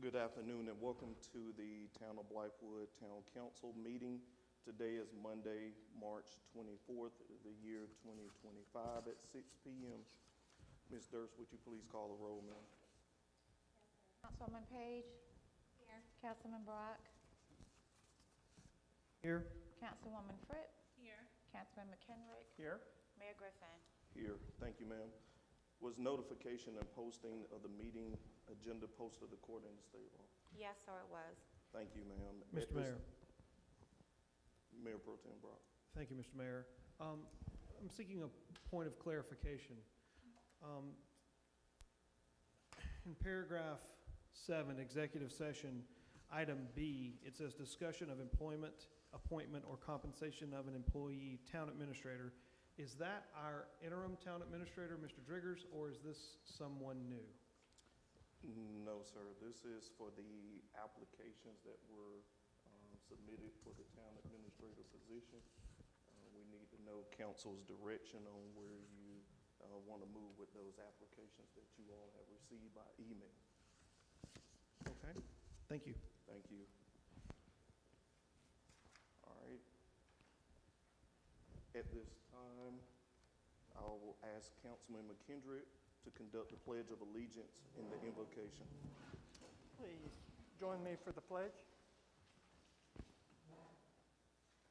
Good afternoon and welcome to the Town of Blythewood Town Council meeting. Today is Monday, March 24th, the year 2025 at 6 p.m. Ms. Durst, would you please call the roll, ma'am? Councilwoman Page. Here. Councilman Brock. Here. Councilwoman Fritz. Here. Councilman McKenrick. Here. Mayor Griffin. Here. Thank you, ma'am. Was notification and posting of the meeting agenda posted according to state law? Yes, sir, it was. Thank you, ma'am. Mr. Mayor. Mayor Pro Tem Brock. Thank you, Mr. Mayor. I'm seeking a point of clarification. In paragraph 7, executive session, item B, it says discussion of employment, appointment, or compensation of an employee, town administrator. Is that our interim town administrator, Mr. Driggers, or is this someone new? No, sir. This is for the applications that were submitted for the town administrator position. We need to know council's direction on where you want to move with those applications that you all have received by email. Okay, thank you. Thank you. All right. At this time, I will ask Councilman McKendrick to conduct the Pledge of Allegiance in the invocation. Please join me for the pledge.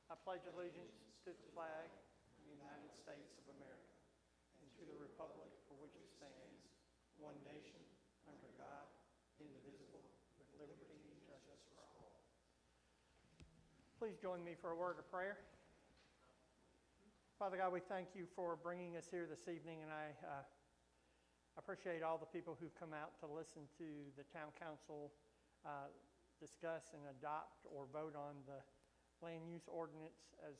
I pledge allegiance to the flag of the United States of America and to the republic for which it stands, one nation, under God, indivisible, with liberty and justice for all. Please join me for a word of prayer. Father God, we thank you for bringing us here this evening, and I appreciate all the people who've come out to listen to the town council discuss and adopt or vote on the land use ordinance as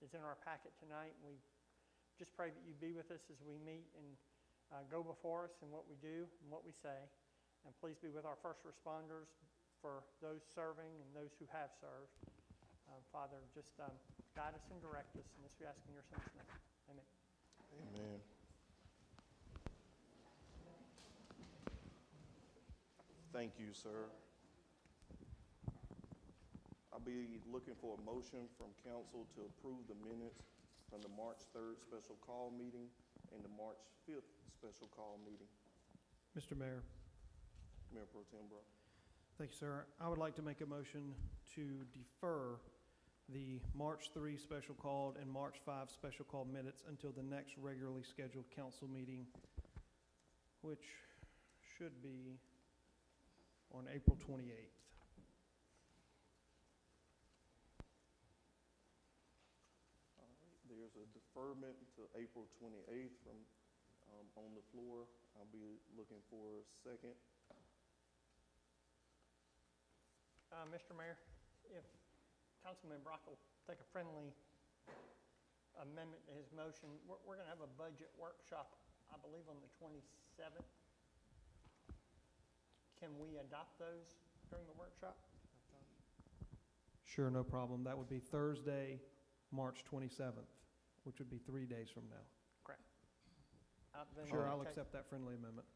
is in our packet tonight. We just pray that you be with us as we meet and go before us in what we do and what we say. And please be with our first responders, for those serving and those who have served. Father, just guide us and direct us, and this we ask in your son's name. Amen. Amen. Thank you, sir. I'll be looking for a motion from council to approve the minutes from the March 3rd special call meeting and the March 5th special call meeting. Mr. Mayor. Mayor Pro Tem Brock. Thank you, sir. I would like to make a motion to defer the March 3 special called and March 5 special call minutes until the next regularly scheduled council meeting, which should be on April 28th. All right, there's a deferment to April 28th from on the floor. I'll be looking for a second. Mr. Mayor, if Councilman Brock will take a friendly amendment to his motion, we're going to have a budget workshop, I believe, on the 27th. Can we adopt those during the workshop? Sure, no problem. That would be Thursday, March 27th, which would be 3 days from now. Correct. Sure, I'll accept that friendly amendment.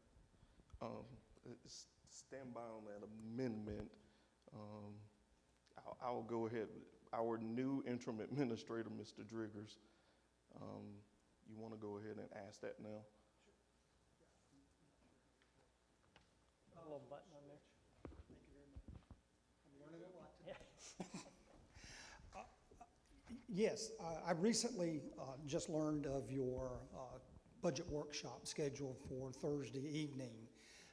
Stand by on that amendment. I'll go ahead. Our new interim administrator, Mr. Driggers, you want to go ahead and ask that now? A little button on there. Thank you very much. I'm learning a lot today. Yes, I recently just learned of your budget workshop scheduled for Thursday evening,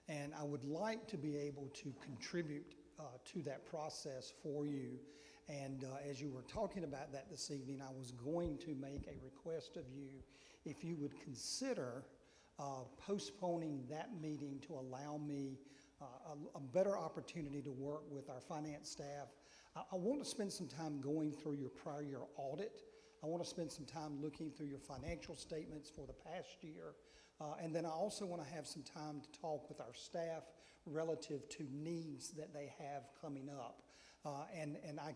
and I would like to be able to contribute to that process for you. And as you were talking about that this evening, I was going to make a request of you if you would consider postponing that meeting to allow me a better opportunity to work with our finance staff. I want to spend some time going through your prior year audit. I want to spend some time looking through your financial statements for the past year. And then I also want to have some time to talk with our staff relative to needs that they have coming up. And I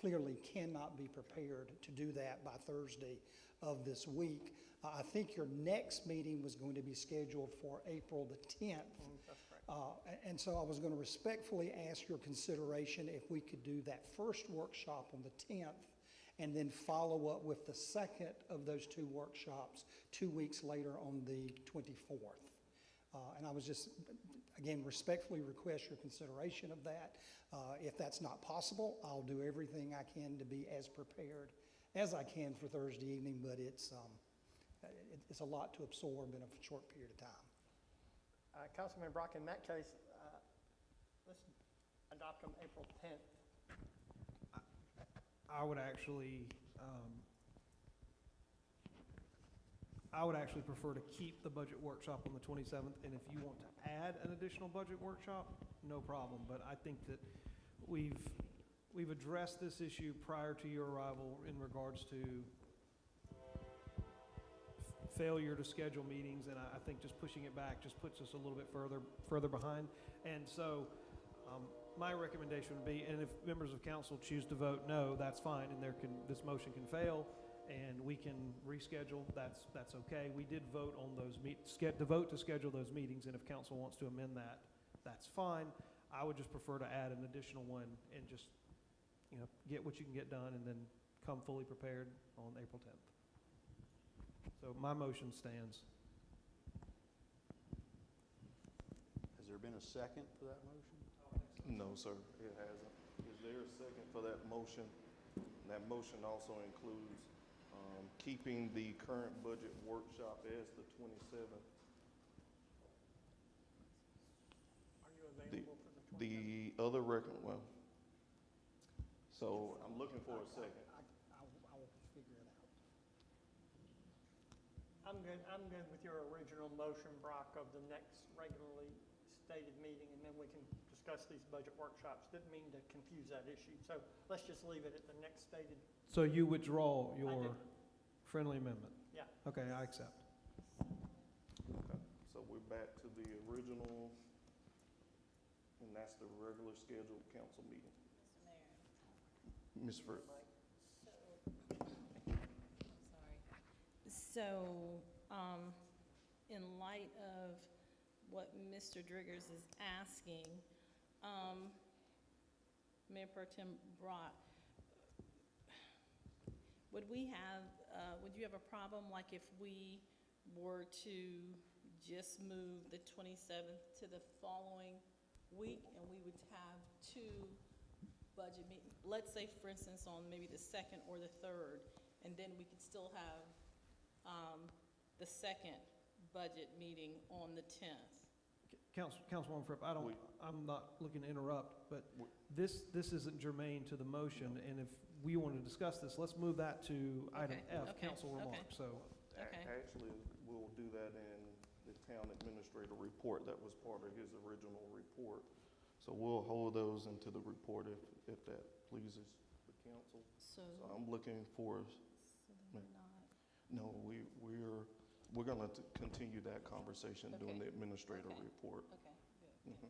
clearly cannot be prepared to do that by Thursday of this week. I think your next meeting was going to be scheduled for April the 10th. That's correct. And so I was going to respectfully ask your consideration if we could do that first workshop on the 10th and then follow up with the second of those two workshops 2 weeks later on the 24th. And I was just, again, respectfully request your consideration of that. If that's not possible, I'll do everything I can to be as prepared as I can for Thursday evening, but it's a lot to absorb in a short period of time. Councilman Brock, in that case, let's adopt them April 10th. I would actually prefer to keep the budget workshop on the 27th, and if you want to add an additional budget workshop, no problem. But I think that we've addressed this issue prior to your arrival in regards to failure to schedule meetings, and I think just pushing it back just puts us a little bit further behind. And so my recommendation would be, and if members of council choose to vote no, that's fine, and this motion can fail, and we can reschedule. That's okay. We did vote on those vote to schedule those meetings, and if council wants to amend that, that's fine. I would just prefer to add an additional one and just, get what you can get done, and then come fully prepared on April 10th. So my motion stands. Has there been a second for that motion? No, sir, it hasn't. Is there a second for that motion? That motion also includes keeping the current budget workshop as the 27th. Are you available for the 27th? The other so I'm looking for a second. I will figure it out. I'm good with your original motion, Brock, of the next regularly stated meeting, and then we can discuss these budget workshops. Didn't mean to confuse that issue. So let's just leave it at the next stated. So you withdraw I your do. friendly amendment? Yeah. Okay, I accept. Okay, so we're back to the original, and that's the regular scheduled council meeting. Ms. Fritz. So, in light of what Mr. Driggers is asking, Mayor Pro Tem Brock, would you have a problem, like if we were to just move the 27th to the following week, and we would have two budget meetings, let's say, for instance, on maybe the 2nd or the 3rd, and then we could still have the second budget meeting on the 10th. Councilwoman Fripp, I'm not looking to interrupt, but this isn't germane to the motion, and if we want to discuss this, let's move that to item F, council remarks. So, Actually, we'll do that in the town administrator report. That was part of his original report. So we'll hold those into the report if that pleases the council. So I'm looking for, they're no, we're going to continue that conversation during the administrator Okay. report. okay, good. Mhm.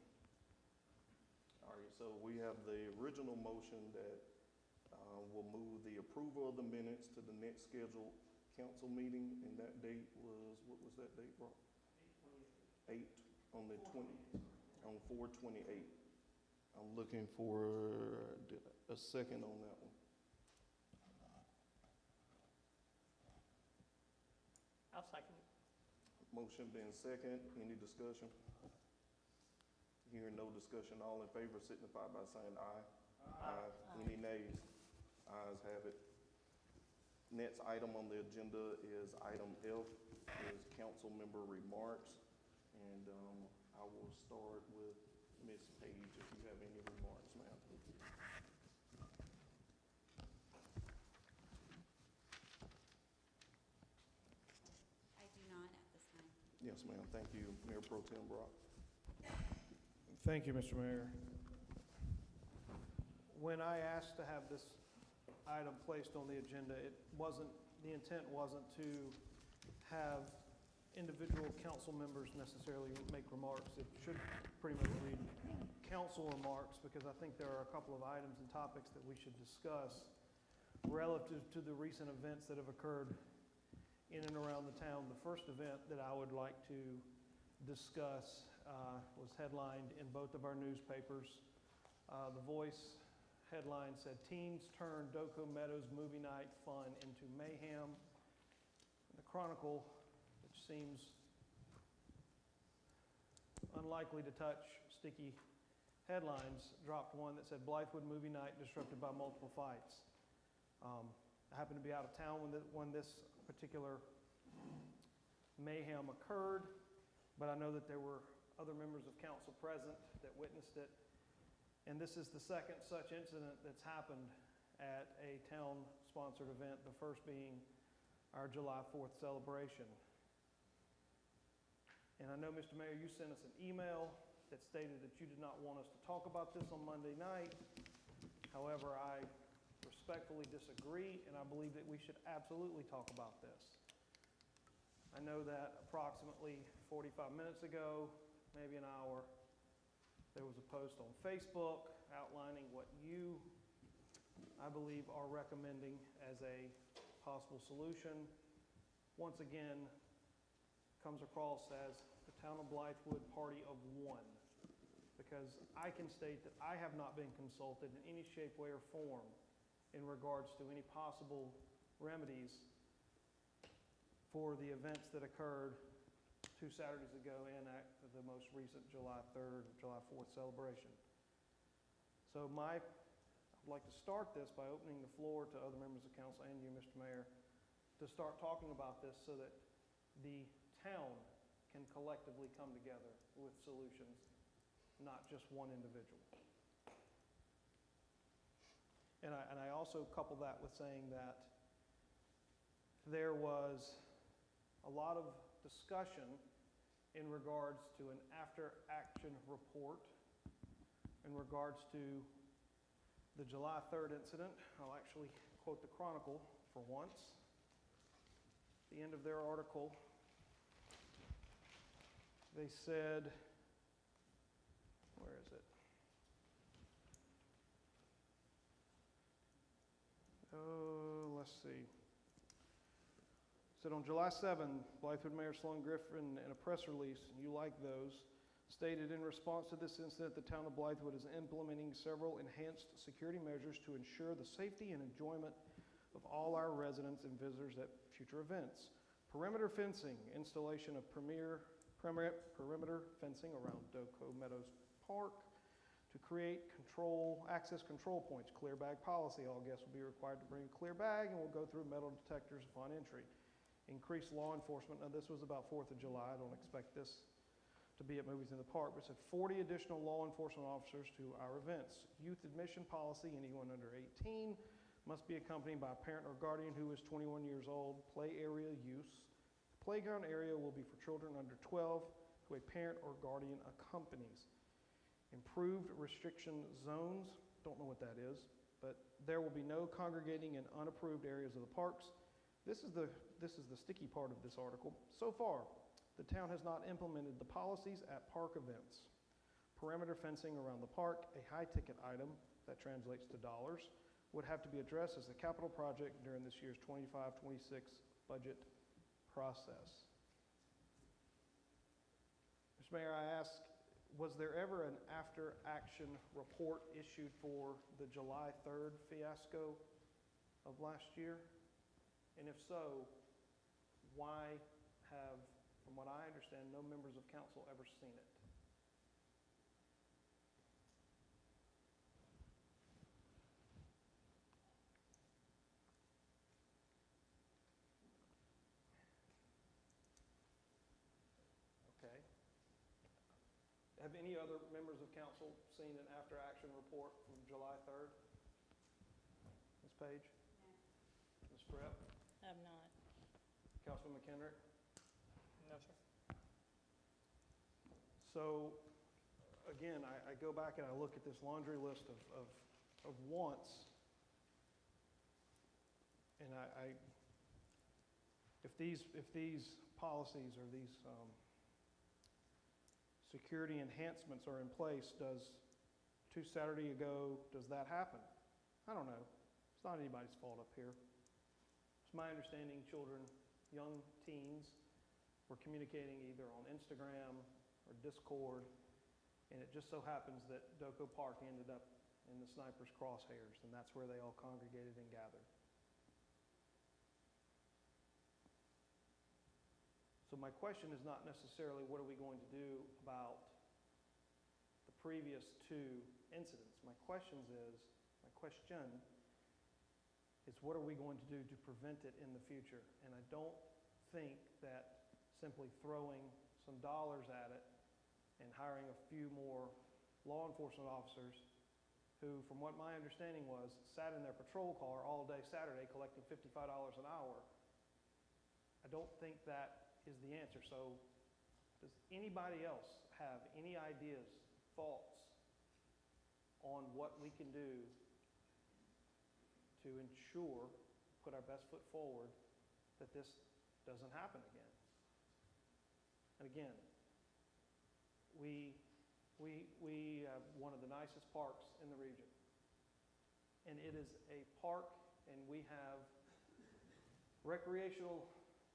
All right, so we have the original motion that will move the approval of the minutes to the next scheduled council meeting, and that date was, what was that date, Brock? 8 on the 20, on 4/28. I'm looking for a second on that one. I'll second it. Motion being second, any discussion? Hearing no discussion, all in favor signify by saying aye. Aye. Any nays? Ayes have it. Next item on the agenda is item F, is council member remarks. And I will start with Ms. Page, if you have any remarks, ma'am. I do not at this time. Yes, ma'am, thank you. Mayor Pro Tem Brock. thank you, Mr. Mayor. When I asked to have this item placed on the agenda, the intent wasn't to have individual council members necessarily make remarks. It should pretty much read council remarks, because I think there are a couple of items and topics that we should discuss relative to the recent events that have occurred in and around the town. The first event that I would like to discuss was headlined in both of our newspapers. The Voice headline said, "Teens turn Doco Meadows movie night fun into mayhem." And the Chronicle, which seems unlikely to touch sticky headlines, dropped one that said, "Blythewood movie night disrupted by multiple fights." I happened to be out of town when this particular mayhem occurred, but I know that there were other members of council present that witnessed it. And this is the second such incident that's happened at a town-sponsored event, the first being our July 4th celebration. And I know, Mr. Mayor, you sent us an email that stated that you did not want us to talk about this on Monday night. However, I respectfully disagree, and I believe that we should absolutely talk about this. I know that approximately 45 minutes ago, maybe an hour, there was a post on Facebook outlining what you, I believe, are recommending as a possible solution. Once again, comes across as the town of Blythewood party of one, because I can state that I have not been consulted in any shape, way, or form in regards to any possible remedies for the events that occurred 2 Saturdays ago and at the most recent July 3rd, July 4th celebration. So I'd like to start this by opening the floor to other members of council and you, Mr. Mayor, to start talking about this so that the town can collectively come together with solutions, not just one individual. And I also couple that with saying that there was a lot of discussion in regards to an after-action report in regards to the July 3rd incident. I'll actually quote the Chronicle for once. At the end of their article, they said, where is it? Oh, let's see. Said on July 7, Blythewood Mayor Sloan Griffin, in a press release, and you like those, stated, "In response to this incident, the town of Blythewood is implementing several enhanced security measures to ensure the safety and enjoyment of all our residents and visitors at future events. Perimeter fencing, installation of perimeter fencing around Doco Meadows Park to create access control points, clear bag policy. All guests will be required to bring a clear bag and will go through metal detectors upon entry. Increase law enforcement." Now, this was about 4th of July. I don't expect this to be at Movies in the Park, but it said 40 additional law enforcement officers to our events. Youth admission policy, anyone under 18 must be accompanied by a parent or guardian who is 21 years old. Play area use. The playground area will be for children under 12 who a parent or guardian accompanies. Improved restriction zones, don't know what that is, but there will be no congregating in unapproved areas of the parks. This is the sticky part of this article. So far, the town has not implemented the policies at park events. Perimeter fencing around the park, a high-ticket item that translates to dollars, would have to be addressed as a capital project during this year's 25-26 budget process. Mr. Mayor, I ask, was there ever an after-action report issued for the July 3rd fiasco of last year? And if so, why have, from what I understand, no members of council ever seen it? Okay. Have any other members of council seen an after-action report from July 3rd? Ms. Page? Ms. Fripp? I have not. Councilman McKendrick? No, sir. So, again, I go back and I look at this laundry list of wants, and if these policies or these security enhancements are in place, does 2 Saturdays ago, does that happen? I don't know. It's not anybody's fault up here. It's my understanding children, young teens, were communicating either on Instagram, or discord, and it just so happens that Doco Park ended up in the sniper's crosshairs, and that's where they all congregated and gathered. So my question is not necessarily what are we going to do about the previous two incidents. My question is what are we going to do to prevent it in the future? And I don't think that simply throwing some dollars at it and hiring a few more law enforcement officers who, from what my understanding was, sat in their patrol car all day Saturday collecting $55 an hour, I don't think that is the answer. So does anybody else have any ideas, thoughts on what we can do to ensure, put our best foot forward, that this doesn't happen again? And again, we have one of the nicest parks in the region. And it is a park, and we have recreational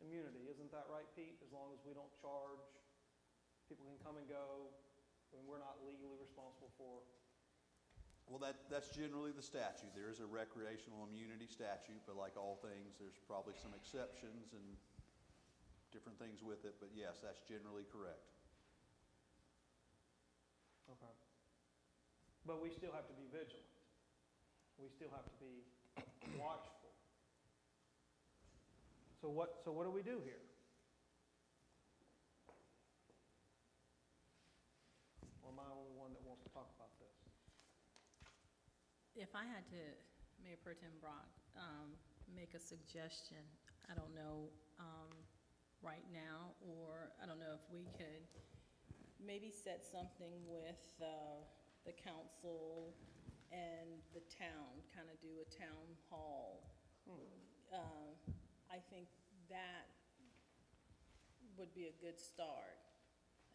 immunity. Isn't that right, Pete? As long as we don't charge, people can come and go, and we're not legally responsible for. Well, that's generally the statute. There is a recreational immunity statute, but like all things, there's probably some exceptions and different things with it. But yes, that's generally correct. Okay. But we still have to be vigilant. We still have to be watchful. So what do we do here? Or am I the only one that wants to talk about this? If I had to, Mayor Pro Tem Brock, make a suggestion, I don't know right now, or I don't know if we could maybe set something with the council and the town, kind of do a town hall. I think that would be a good start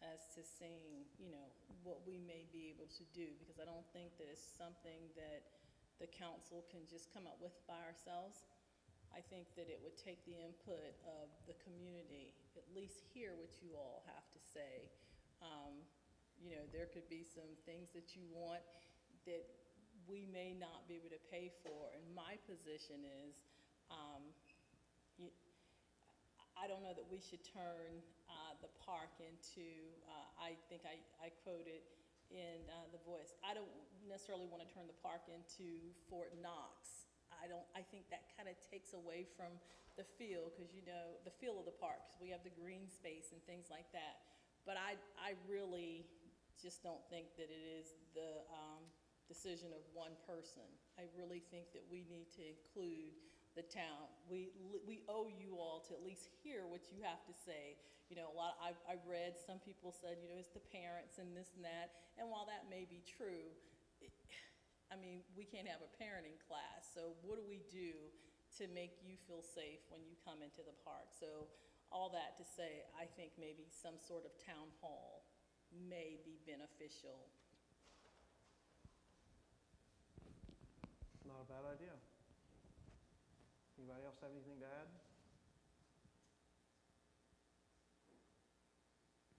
as to seeing, what we may be able to do, because I don't think that it's something that the council can just come up with by ourselves. I think that it would take the input of the community, at least hear what you all have to say. There could be some things that you want that we may not be able to pay for. And my position is, I don't know that we should turn the park into, I think I quoted in The Voice, I don't necessarily want to turn the park into Fort Knox. I think that kind of takes away from the feel, because the feel of the park, 'cause we have the green space and things like that. But I really just don't think that it is the decision of one person. I really think that we need to include the town. We owe you all to at least hear what you have to say. I've read, some people said, it's the parents and this and that. And while that may be true, we can't have a parenting class. So what do we do to make you feel safe when you come into the park? So all that to say, I think maybe some sort of town hall may be beneficial. Not a bad idea. Anybody else have anything to add?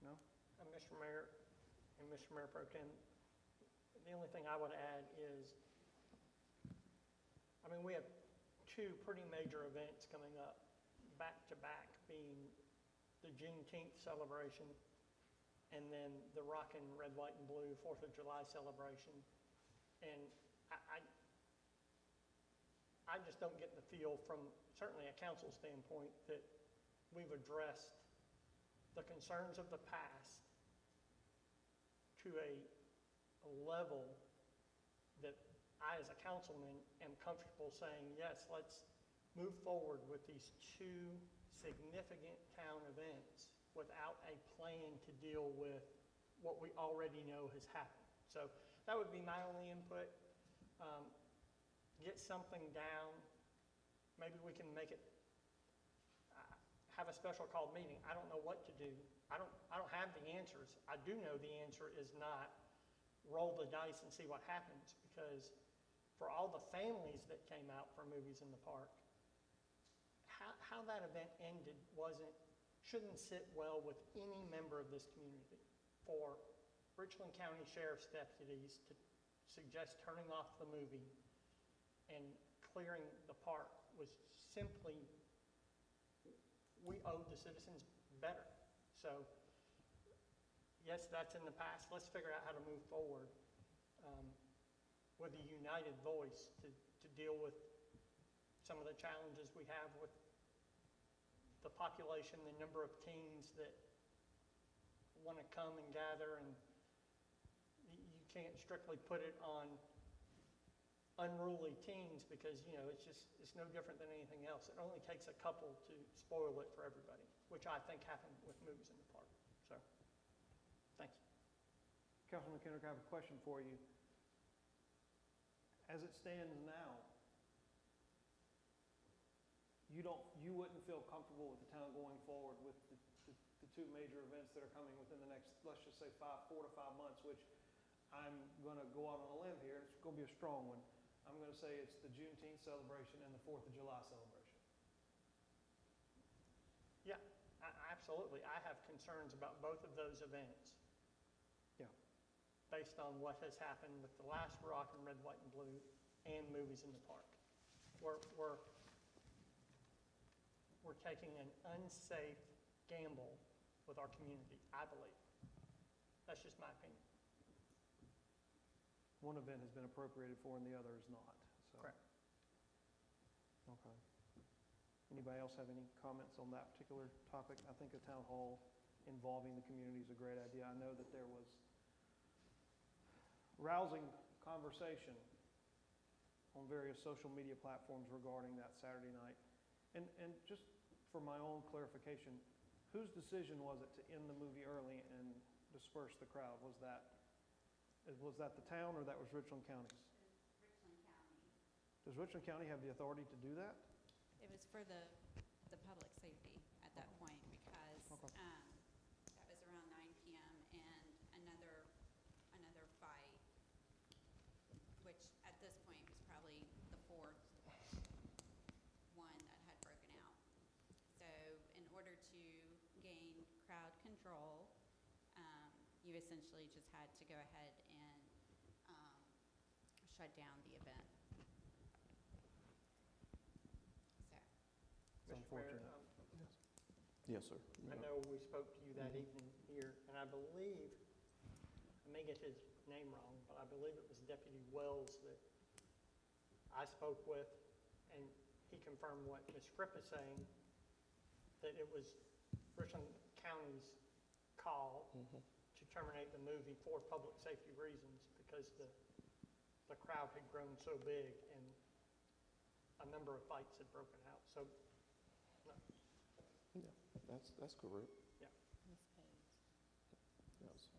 No? Mr. Mayor and Mr. Mayor Pro Tem, the only thing I would add is, we have two pretty major events coming up, back to back, being the Juneteenth celebration and then the Rockin' Red, White, and Blue 4th of July celebration. And I just don't get the feel from certainly a council standpoint that we've addressed the concerns of the past to a level that I, as a councilman, am comfortable saying, yes, let's move forward with these two significant town events without a plan to deal with what we already know has happened. So that would be my only input. Get something down. Maybe we can make it, have a special called meeting. I don't know what to do. I don't have the answers. I do know the answer is not roll the dice and see what happens, because for all the families that came out for movies in the park, how that event ended shouldn't sit well with any member of this community. for Richland County Sheriff's deputies to suggest turning off the movie and clearing the park was simply, we owed the citizens better. So, yes, that's in the past. Let's figure out how to move forward with a united voice to deal with some of the challenges we have with the population, the number of teens that want to come and gather, and you can't strictly put it on unruly teens because, you know, it's no different than anything else. It only takes a couple to spoil it for everybody, which I think happened with movies in the park. So, thanks. Councilman Kendrick, I have a question for you. As it stands now, you wouldn't feel comfortable with the town going forward with the two major events that are coming within the next, let's just say 4 to 5 months, which I'm going to go out on a limb here, it's going to be a strong one. I'm going to say it's the Juneteenth celebration and the 4th of July celebration. Yeah, absolutely. I have concerns about both of those events. Yeah. Based on what has happened with the last Rock and Red, White, and Blue and movies in the park. We're taking an unsafe gamble with our community, I believe. That's just my opinion. One event has been appropriated for and the other is not. So. Correct. Okay. Anybody else have any comments on that particular topic? I think a town hall involving the community is a great idea. I know that there was rousing conversation on various social media platforms regarding that Saturday night. And just for my own clarification, whose decision was it to end the movie early and disperse the crowd? Was that the town or that was Richland County's? Richland County. Does Richland County have the authority to do that? It was for the public safety at that point because Okay. that was around 9 p.m. and another fight, which at this point was probably the fourth one that had broken out. So in order to gain crowd control, you essentially just had to go ahead and shut down the event. So. It's unfortunate. Yes, sir. I know we spoke to you that evening here, and I believe, I may get his name wrong, but I believe it was Deputy Wells that I spoke with, and he confirmed what Ms. Fripp is saying, that it was Richland County's call to terminate the movie for public safety reasons because the crowd had grown so big and a number of fights had broken out. So, no. Yeah, that's correct. Yeah. Miss Page. Yes.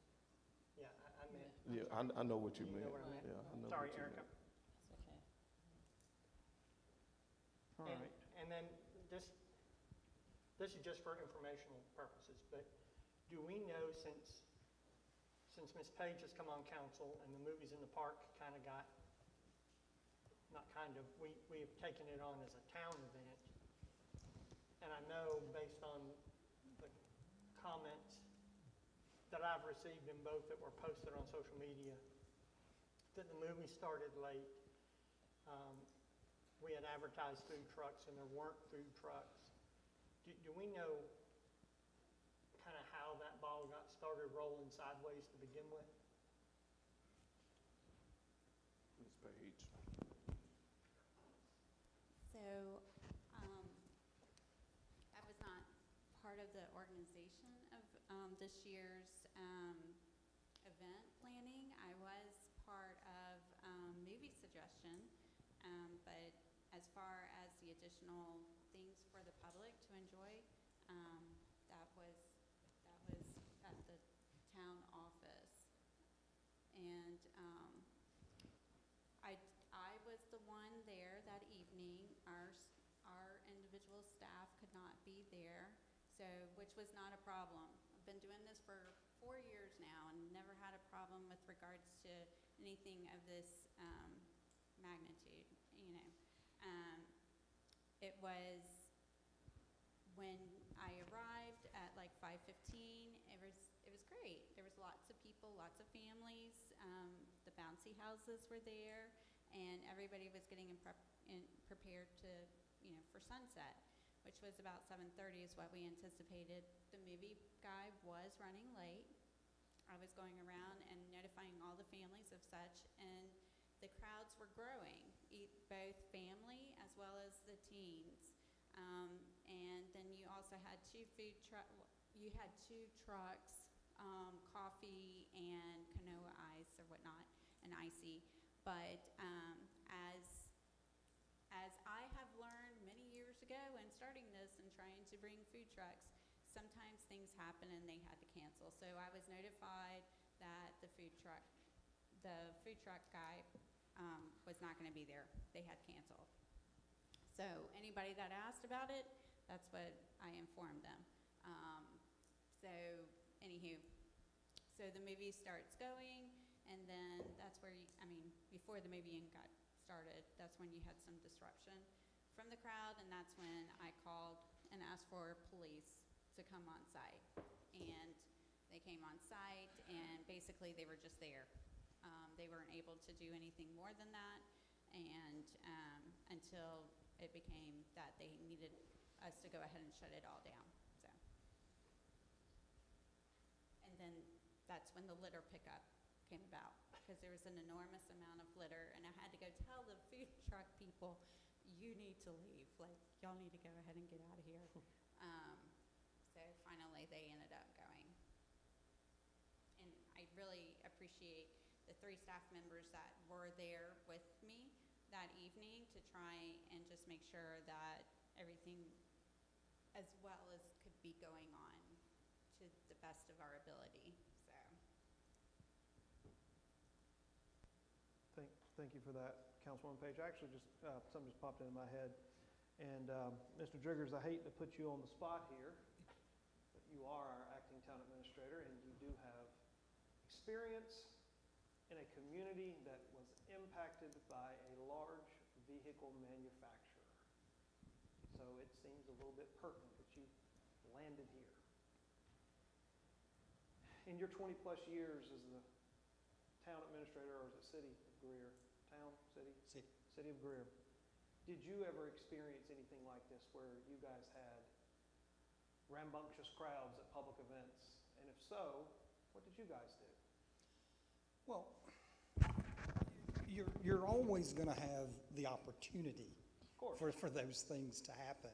Yeah, I meant. Yeah, I know what you You meant. know what I meant? Yeah, I know Sorry, what you Erica. meant. That's okay. All right. And then this is just for informational purposes, but do we know since Ms. Page has come on council and the movies in the park kind of got, not kind of, we have taken it on as a town event. And I know based on the comments that I've received in both that were posted on social media, that the movie started late. We had advertised food trucks and there weren't food trucks. Do we know kind of how that ball got started rolling sideways to begin with? Ms. Page. So, I was not part of the organization of this year's event planning. I was part of movie suggestion, but as far as the additional things for the public to enjoy, that was at the town office. And I was the one there that evening. Our individual staff could not be there, so which was not a problem. I've been doing this for 4 years now and never had a problem with regards to anything of this magnitude. You know, it was when I arrived at like 5:15. It was great. There was lots of people, lots of families. The bouncy houses were there, and everybody was getting prepared to, for sunset, which was about 7:30 is what we anticipated. The movie guy was running late. I was going around and notifying all the families of such, and the crowds were growing, both family as well as the teens. And then you also had two trucks, coffee and Kanoa ice or whatnot, and icy. But as I have learned many years ago when starting this and trying to bring food trucks, sometimes things happen and they had to cancel. So I was notified that the food truck guy was not going to be there. They had canceled. So anybody that asked about it, that's what I informed them. So anywho, so the movie starts going, and then that's where before the movie even got started, that's when you had some disruption from the crowd, and that's when I called and asked for police to come on site. And they came on site, and basically they were just there. They weren't able to do anything more than that, and until it became that they needed us to go ahead and shut it all down. So, and then that's when the litter pickup came about, because there was an enormous amount of litter, and I had to go tell the food truck people, you need to leave. Like, y'all need to go ahead and get out of here. So finally they ended up going. And I really appreciate the 3 staff members that were there with me that evening to try and just make sure that everything as well as could be going on to the best of our ability. So. Thank you for that, Councilwoman Page. Actually, just something just popped into my head. And Mr. Driggers, I hate to put you on the spot here, but you are our acting town administrator, and you do have experience in a community that was impacted by a large vehicle manufacturer. So it seems a little bit pertinent that you landed here. In your 20-plus years as the town administrator, or is it city of Greer? Town, city? City of Greer. Did you ever experience anything like this where you guys had rambunctious crowds at public events? And if so, what did you guys do? Well, you're always going to have the opportunity for those things to happen.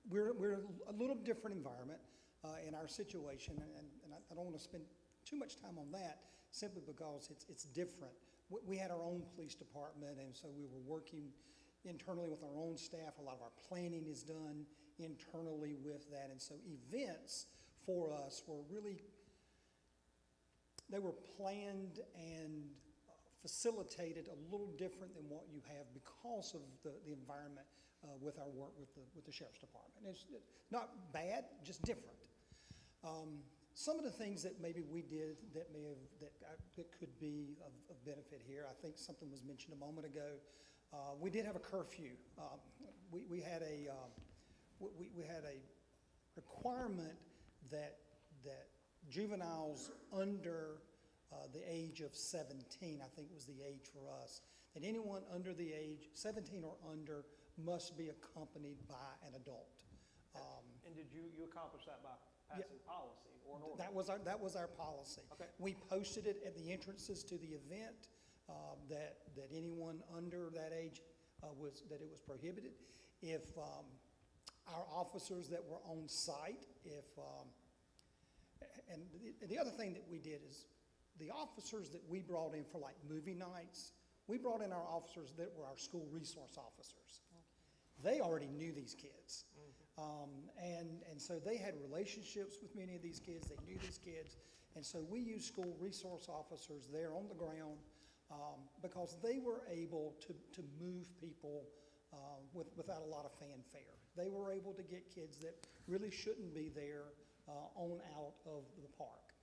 We're a little different environment in our situation, and I don't want to spend too much time on that simply because it's different. We had our own police department, and so we were working internally with our own staff. A lot of our planning is done internally with that, and so events for us were really, they were planned and facilitated a little different than what you have because of the environment with our work with the Sheriff's Department. It's not bad, just different. Some of the things that maybe we did that could be of benefit here, I think something was mentioned a moment ago. We did have a curfew. We had a requirement that juveniles under the age of 17, I think was the age for us, that anyone under the age 17 or under must be accompanied by an adult. And did you accomplish that by passing policy or an order? That was our policy. Okay. We posted it at the entrances to the event that anyone under that age that it was prohibited. If our officers that were on site, and the other thing that we did is the officers that we brought in for like movie nights, we brought in our officers that were our school resource officers. They already knew these kids. And so they had relationships with many of these kids. They knew these kids. And so we used school resource officers there on the ground because they were able to move people without a lot of fanfare. They were able to get kids that really shouldn't be there on out of the park.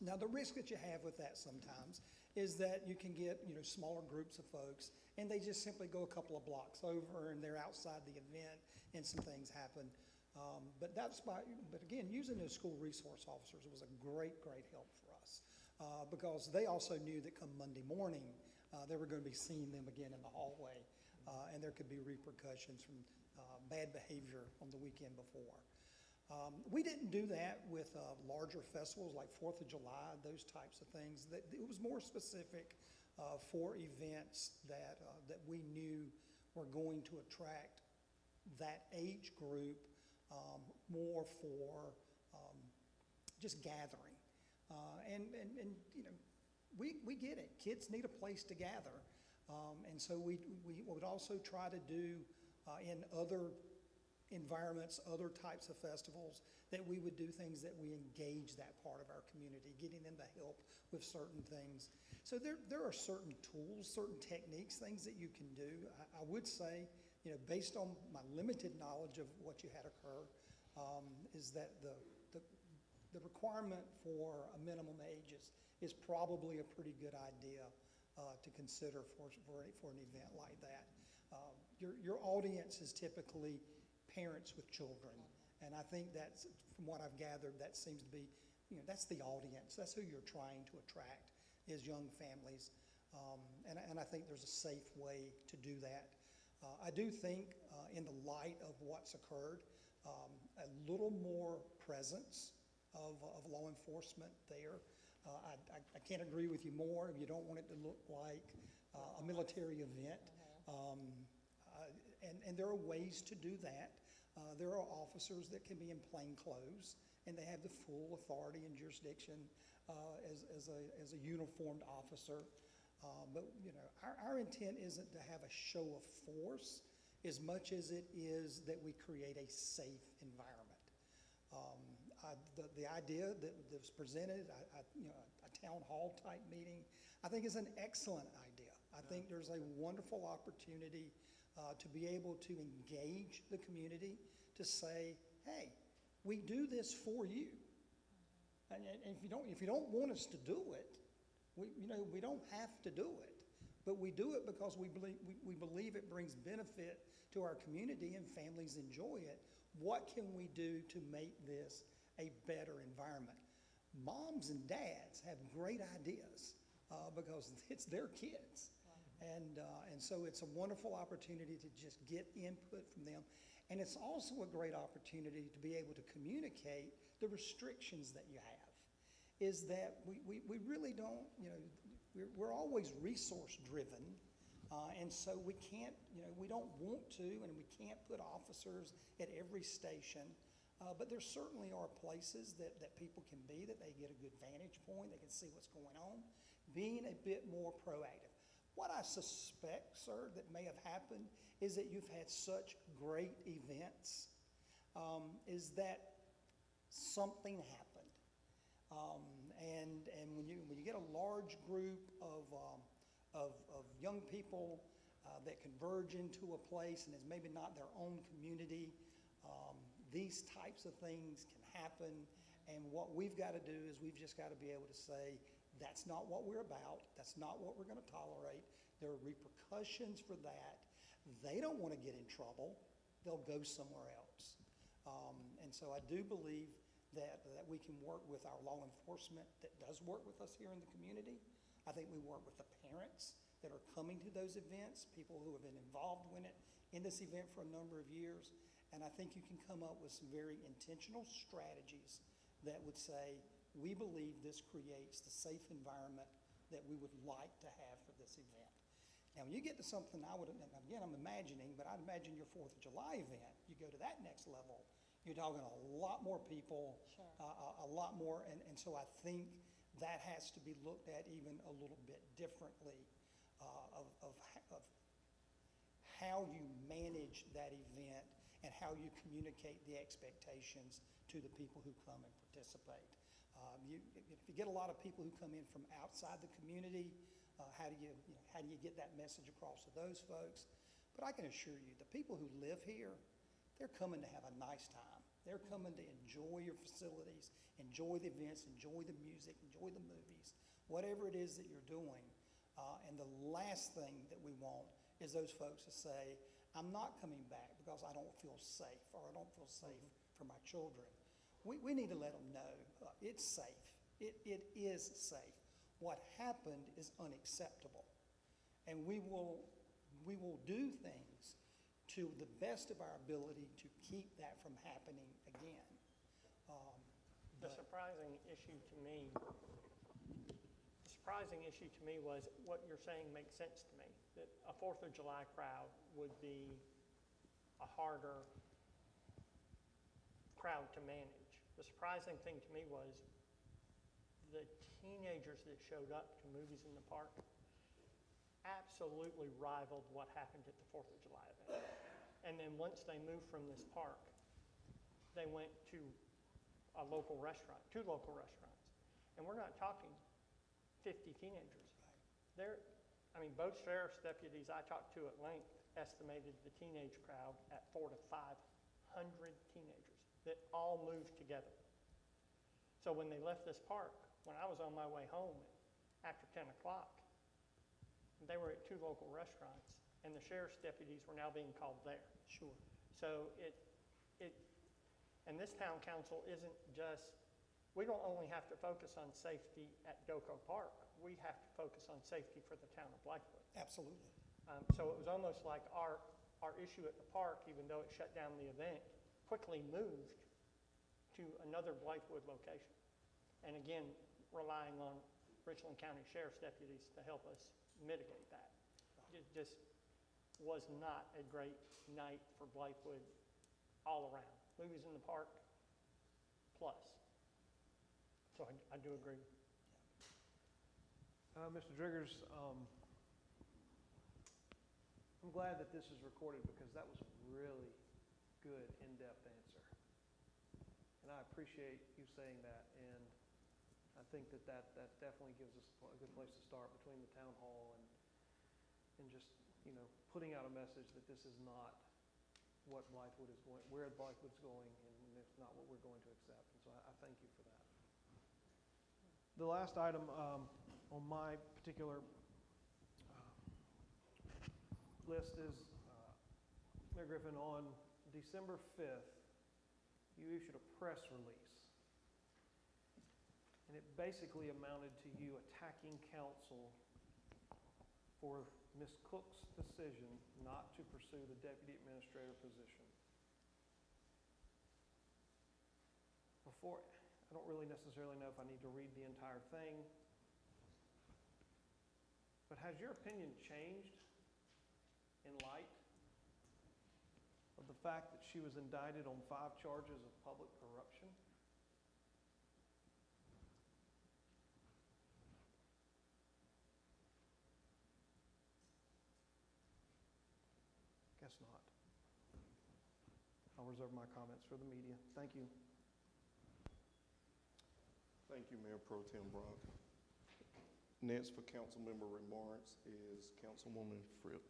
Now, the risk that you have with that sometimes is that you can get, smaller groups of folks, and they just simply go a couple of blocks over, and they're outside the event, and some things happen. But again, using those school resource officers was a great, great help for us because they also knew that come Monday morning, they were going to be seeing them again in the hallway, and there could be repercussions from bad behavior on the weekend before. We didn't do that with larger festivals like 4th of July, those types of things. It was more specific for events that we knew were going to attract that age group more for just gathering. And you know, we get it. Kids need a place to gather. And so we would also try to do in other environments, other types of festivals, that we would do things that we engage that part of our community, getting them to help with certain things. So there are certain tools, certain techniques, things that you can do. I would say, you know, based on my limited knowledge of what you had occur, is that the requirement for a minimum age is probably a pretty good idea to consider for an event like that. Your audience is typically parents with children, and I think that's, from what I've gathered, that seems to be, you know, that's the audience. That's who you're trying to attract, is young families, and I think there's a safe way to do that. I do think, in the light of what's occurred, a little more presence of law enforcement there. I can't agree with you more. You don't want it to look like a military event. And there are ways to do that. There are officers that can be in plain clothes, and they have the full authority and jurisdiction as a uniformed officer. But you know, our intent isn't to have a show of force as much as it is that we create a safe environment. The idea that was presented, you know, a town hall type meeting, I think is an excellent idea. I think there's a wonderful opportunity to be able to engage the community, to say, hey, we do this for you. And if you don't want us to do it, we don't have to do it. But we do it because we believe it brings benefit to our community and families enjoy it. What can we do to make this a better environment? Moms and dads have great ideas because it's their kids. And so it's a wonderful opportunity to just get input from them. And it's also a great opportunity to be able to communicate the restrictions that you have. Is that we really don't, you know, we're always resource driven. And so we can't, you know, we don't want to, and we can't put officers at every station. But there certainly are places that people can be, that they get a good vantage point, they can see what's going on, being a bit more proactive. What I suspect, sir, that may have happened is that you've had such great events, is that something happened. And when you get a large group of young people that converge into a place and it's maybe not their own community, these types of things can happen. And what we've got to do is we've just got to be able to say, that's not what we're about. That's not what we're going to tolerate. There are repercussions for that. They don't want to get in trouble. They'll go somewhere else. And so I do believe that we can work with our law enforcement that does work with us here in the community. I think we work with the parents that are coming to those events, people who have been involved in this event for a number of years. And I think you can come up with some very intentional strategies that would say, we believe this creates the safe environment that we would like to have for this event. Now, when you get to something again, I'm imagining, but I'd imagine your 4th of July event, you go to that next level, you're talking a lot more people, Sure. a lot more, and so I think that has to be looked at even a little bit differently of how you manage that event and how you communicate the expectations to the people who come and participate. If you get a lot of people who come in from outside the community, how do you get that message across to those folks? But I can assure you, the people who live here, they're coming to have a nice time. They're coming to enjoy your facilities, enjoy the events, enjoy the music, enjoy the movies, whatever it is that you're doing. And the last thing that we want is those folks to say, I'm not coming back because I don't feel safe, or I don't feel safe for my children. We need to let them know it's safe. It is safe. What happened is unacceptable. And we will do things to the best of our ability to keep that from happening again. The surprising issue to me was what you're saying makes sense to me, that a 4th of July crowd would be a harder crowd to manage. The surprising thing to me was the teenagers that showed up to movies in the park absolutely rivaled what happened at the 4th of July event. And then once they moved from this park, they went to a local restaurant, 2 local restaurants. And we're not talking 50 teenagers. Both sheriff's deputies I talked to at length estimated the teenage crowd at 400 to 500 teenagers that all moved together. So when they left this park, when I was on my way home after 10 o'clock, they were at 2 local restaurants, and the sheriff's deputies were now being called there. Sure. So and this town council isn't just, we don't only have to focus on safety at Doco Park, we have to focus on safety for the town of Blythewood. Absolutely. So it was almost like our issue at the park, even though it shut down the event, quickly moved to another Blythewood location. And again, relying on Richland County Sheriff's deputies to help us mitigate that. It just was not a great night for Blythewood all around. Movies in the park, plus. So I do agree. Mr. Driggers, I'm glad that this is recorded because that was a really good, in-depth answer. And I appreciate you saying that, and I think that definitely gives us a good place to start between the town hall and just, putting out a message that this is not what Blythewood is going, where Blythewood's going, and it's not what we're going to accept. And so I thank you for that. The last item on my particular list is, Mayor Griffin, on December 5th, you issued a press release. And it basically amounted to you attacking council for Ms. Cook's decision not to pursue the deputy administrator position. I don't really necessarily know if I need to read the entire thing, but has your opinion changed in light of the fact that she was indicted on 5 charges of public corruption? Guess not. I'll reserve my comments for the media. Thank you. Thank you, Mayor Pro Tem Brock. Next for council member remarks is Councilwoman Fripp.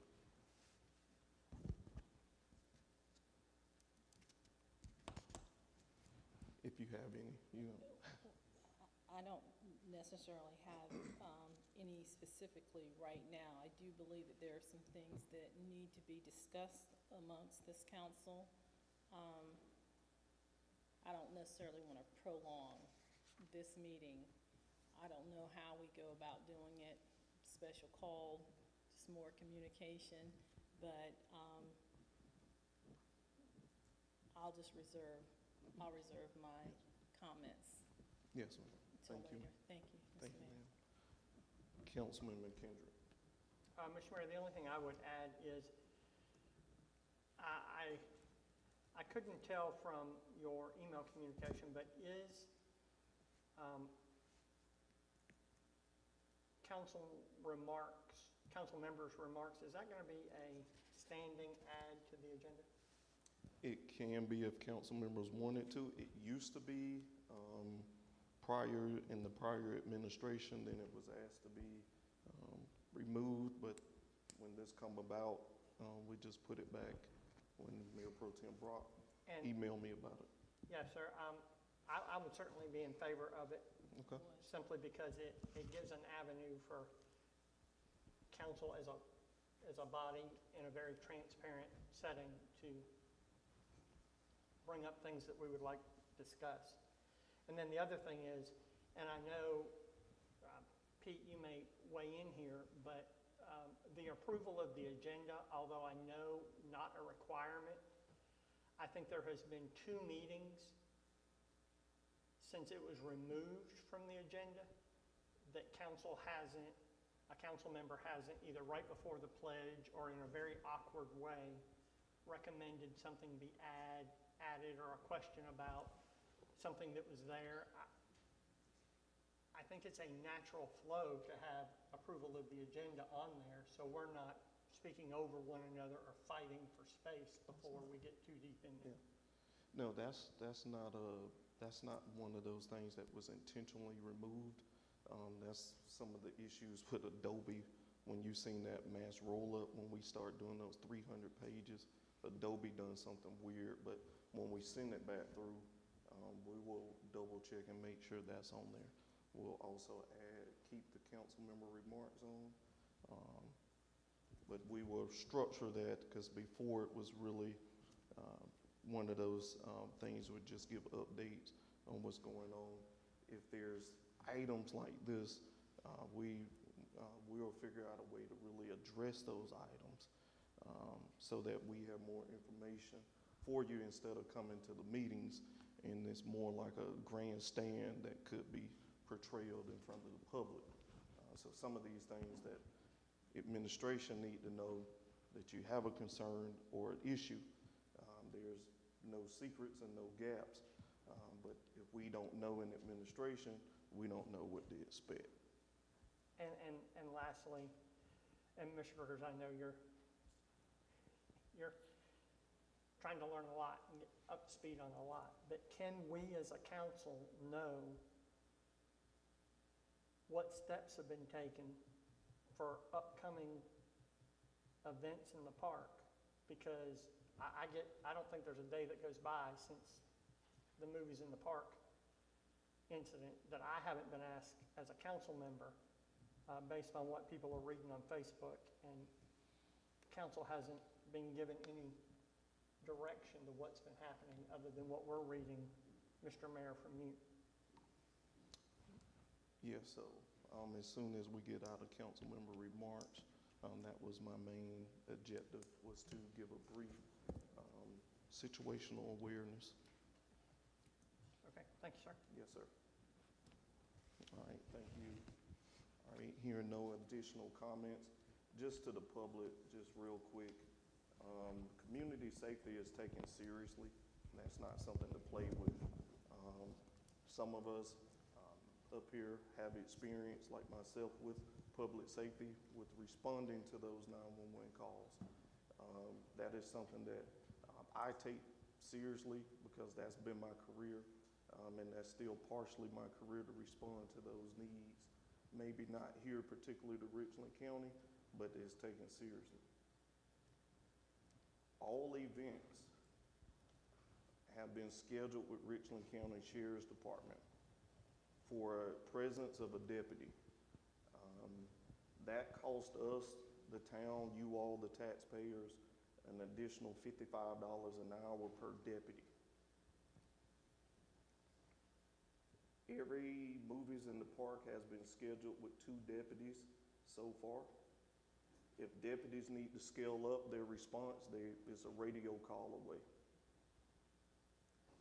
If you have any, I don't necessarily have any specifically right now. I do believe that there are some things that need to be discussed amongst this council. I don't necessarily want to prolong this meeting. I don't know how we go about doing it, special call, just more communication, but I'll reserve my comments yes, ma'am. until Thank you. later. Thank you, Thank Mr. you, Mayor. ma'am. Councilman McKendrick. Mr. Mayor, the only thing I would add is I couldn't tell from your email communication, but is council members' remarks, is that going to be a standing add to the agenda? It can be if council members wanted to. It used to be in the prior administration, then it was asked to be removed, but when this come about, we just put it back when Mayor Pro Tem Brock emailed me about it. Yes, sir. I would certainly be in favor of it. Okay. Simply because it gives an avenue for council as a body in a very transparent setting to bring up things that we would like discussed. And then the other thing is, and I know, Pete, you may weigh in here, but the approval of the agenda, although I know not a requirement, I think there has been 2 meetings since it was removed from the agenda that a council member hasn't, either right before the pledge or in a very awkward way, recommended something be added or a question about something that was there. I think it's a natural flow to have approval of the agenda on there, so we're not speaking over one another or fighting for space before we get too deep in there. No, that's not one of those things that was intentionally removed. That's some of the issues with Adobe. When you seen that mass roll up, when we start doing those 300 pages, Adobe done something weird. But when we send it back through, we will double check and make sure that's on there. We'll also keep the council member remarks on. But we will structure that, because before it was really one of those things would just give updates on what's going on. If there's items like this, we'll figure out a way to really address those items so that we have more information for you instead of coming to the meetings and it's more like a grandstand that could be portrayed in front of the public. So some of these things that administration need to know that you have a concern or an issue. There's no secrets and no gaps, but if we don't know in administration, we don't know what to expect. And lastly, and Mr. Burgers, I know you're trying to learn a lot and get up to speed on a lot, but can we as a council know what steps have been taken for upcoming events in the park? Because I don't think there's a day that goes by since the Movies in the Park incident that I haven't been asked as a council member, based on what people are reading on Facebook, and council hasn't been given any direction to what's been happening other than what we're reading, Mr. Mayor, from you. Yeah, so as soon as we get out of council member remarks, that was my main objective, was to give a brief situational awareness. Okay, thank you, sir. Yes, sir. All right, thank you. All right, hearing no additional comments, just to the public, just real quick, community safety is taken seriously. That's not something to play with. Some of us up here have experience, like myself, with public safety, with responding to those 911 calls. That is something that I take seriously because that's been my career, and that's still partially my career to respond to those needs. Maybe not here particularly to Richland County, but it's taken seriously. All events have been scheduled with Richland County Sheriff's Department for presence of a deputy. That cost us, the town, you all, the taxpayers, an additional $55 an hour per deputy. Every Movies in the Park has been scheduled with 2 deputies so far. If deputies need to scale up their response, it's a radio call away.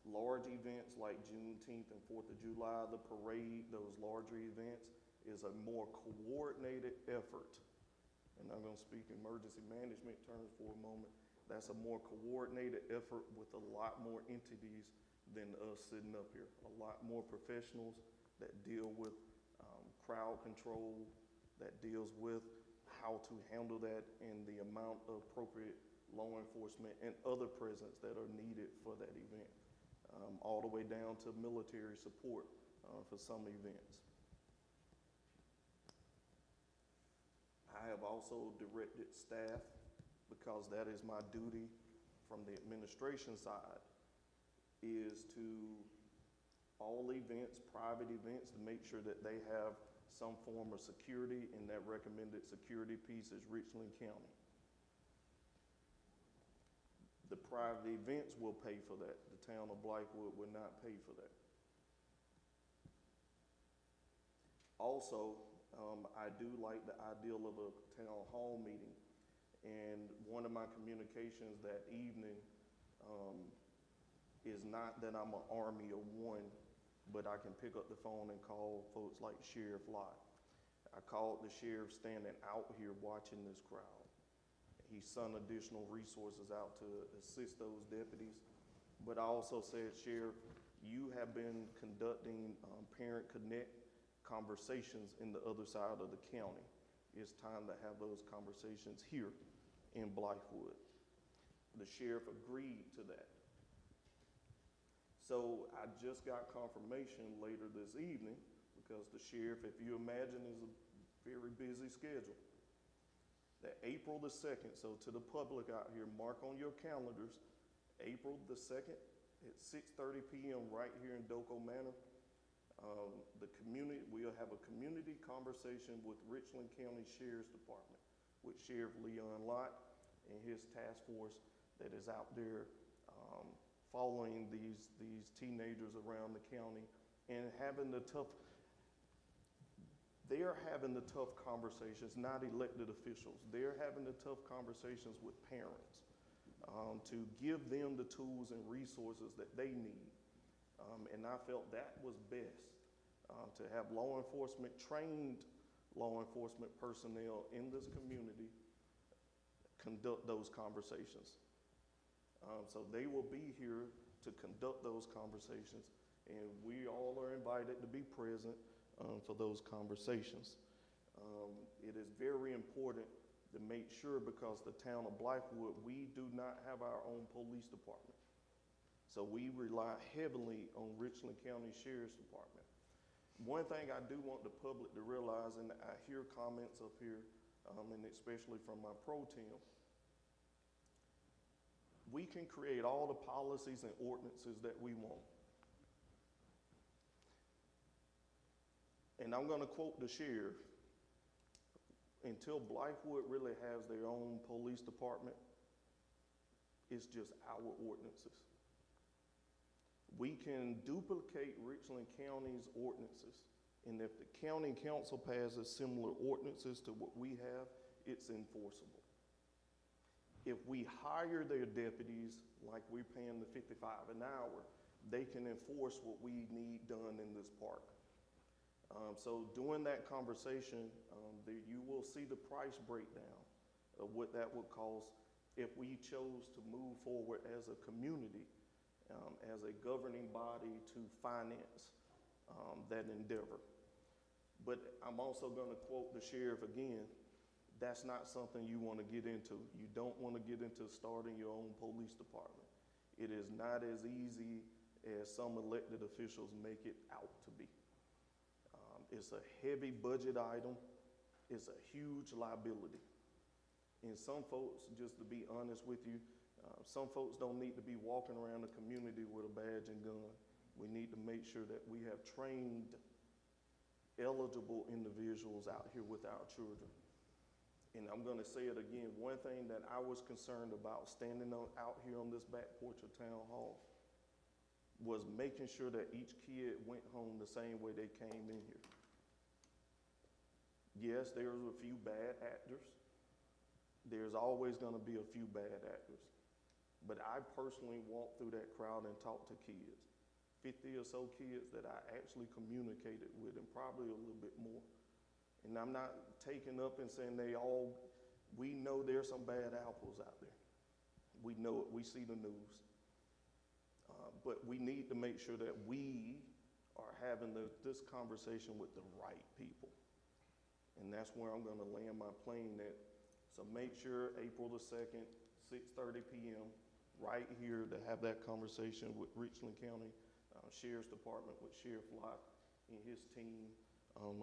Large events like Juneteenth and 4th of July, the parade, those larger events, is a more coordinated effort. And I'm going to speak emergency management terms for a moment. That's a more coordinated effort with a lot more entities than us sitting up here. A lot more professionals that deal with crowd control, that deals with how to handle that and the amount of appropriate law enforcement and other presence that are needed for that event, all the way down to military support for some events. I have also directed staff, because that is my duty from the administration side, is to all events, private events, to make sure that they have some form of security, and that recommended security piece is Richland County. The private events will pay for that. The town of Blythewood will not pay for that. Also, I do like the ideal of a town hall meeting. And one of my communications that evening is not that I'm an army of one, but I can pick up the phone and call folks like Sheriff Lott. I called the sheriff standing out here watching this crowd. He sent additional resources out to assist those deputies. But I also said, Sheriff, you have been conducting Parent Connect conversations in the other side of the county. It's time to have those conversations here in Blythewood. The sheriff agreed to that. So I just got confirmation later this evening, because the sheriff, if you imagine, is a very busy schedule, that April the 2nd, so to the public out here, mark on your calendars, April the 2nd at 6:30 p.m. right here in Doko Manor, we'll have a community conversation with Richland County Sheriff's Department, with Sheriff Leon Lott and his task force that is out there following these teenagers around the county and they're having the tough conversations, not elected officials. They're having the tough conversations with parents to give them the tools and resources that they need. And I felt that was best, to have trained law enforcement personnel in this community conduct those conversations. So they will be here to conduct those conversations, and we all are invited to be present for those conversations. It is very important to make sure, because the town of Blythewood, we do not have our own police department. So we rely heavily on Richland County Sheriff's Department. One thing I do want the public to realize, and I hear comments up here, and especially from my pro tem, we can create all the policies and ordinances that we want. And I'm going to quote the sheriff, until Blythewood really has their own police department, it's just our ordinances. We can duplicate Richland County's ordinances, and if the county council passes similar ordinances to what we have, it's enforceable. If we hire their deputies, like we're paying the $55 an hour, they can enforce what we need done in this park. So during that conversation, you will see the price breakdown of what that would cost if we chose to move forward as a community, as a governing body to finance that endeavor. But I'm also going to quote the sheriff again. That's not something you want to get into. You don't want to get into starting your own police department. It is not as easy as some elected officials make it out to be. It's a heavy budget item. It's a huge liability. And some folks, just to be honest with you, some folks don't need to be walking around the community with a badge and gun. We need to make sure that we have trained, eligible individuals out here with our children. And I'm going to say it again, one thing that I was concerned about standing out here on this back porch of Town Hall was making sure that each kid went home the same way they came in here. Yes, there's a few bad actors. There's always going to be a few bad actors. But I personally walked through that crowd and talked to kids, 50 or so kids that I actually communicated with, and probably a little bit more. And I'm not taking up and saying we know there's some bad apples out there. We know it, we see the news. But we need to make sure that we are having this conversation with the right people. And that's where I'm going to land my plane at. So make sure April the 2nd, 6:30 p.m., right here to have that conversation with Richland County Sheriff's Department, with Sheriff Lott and his team of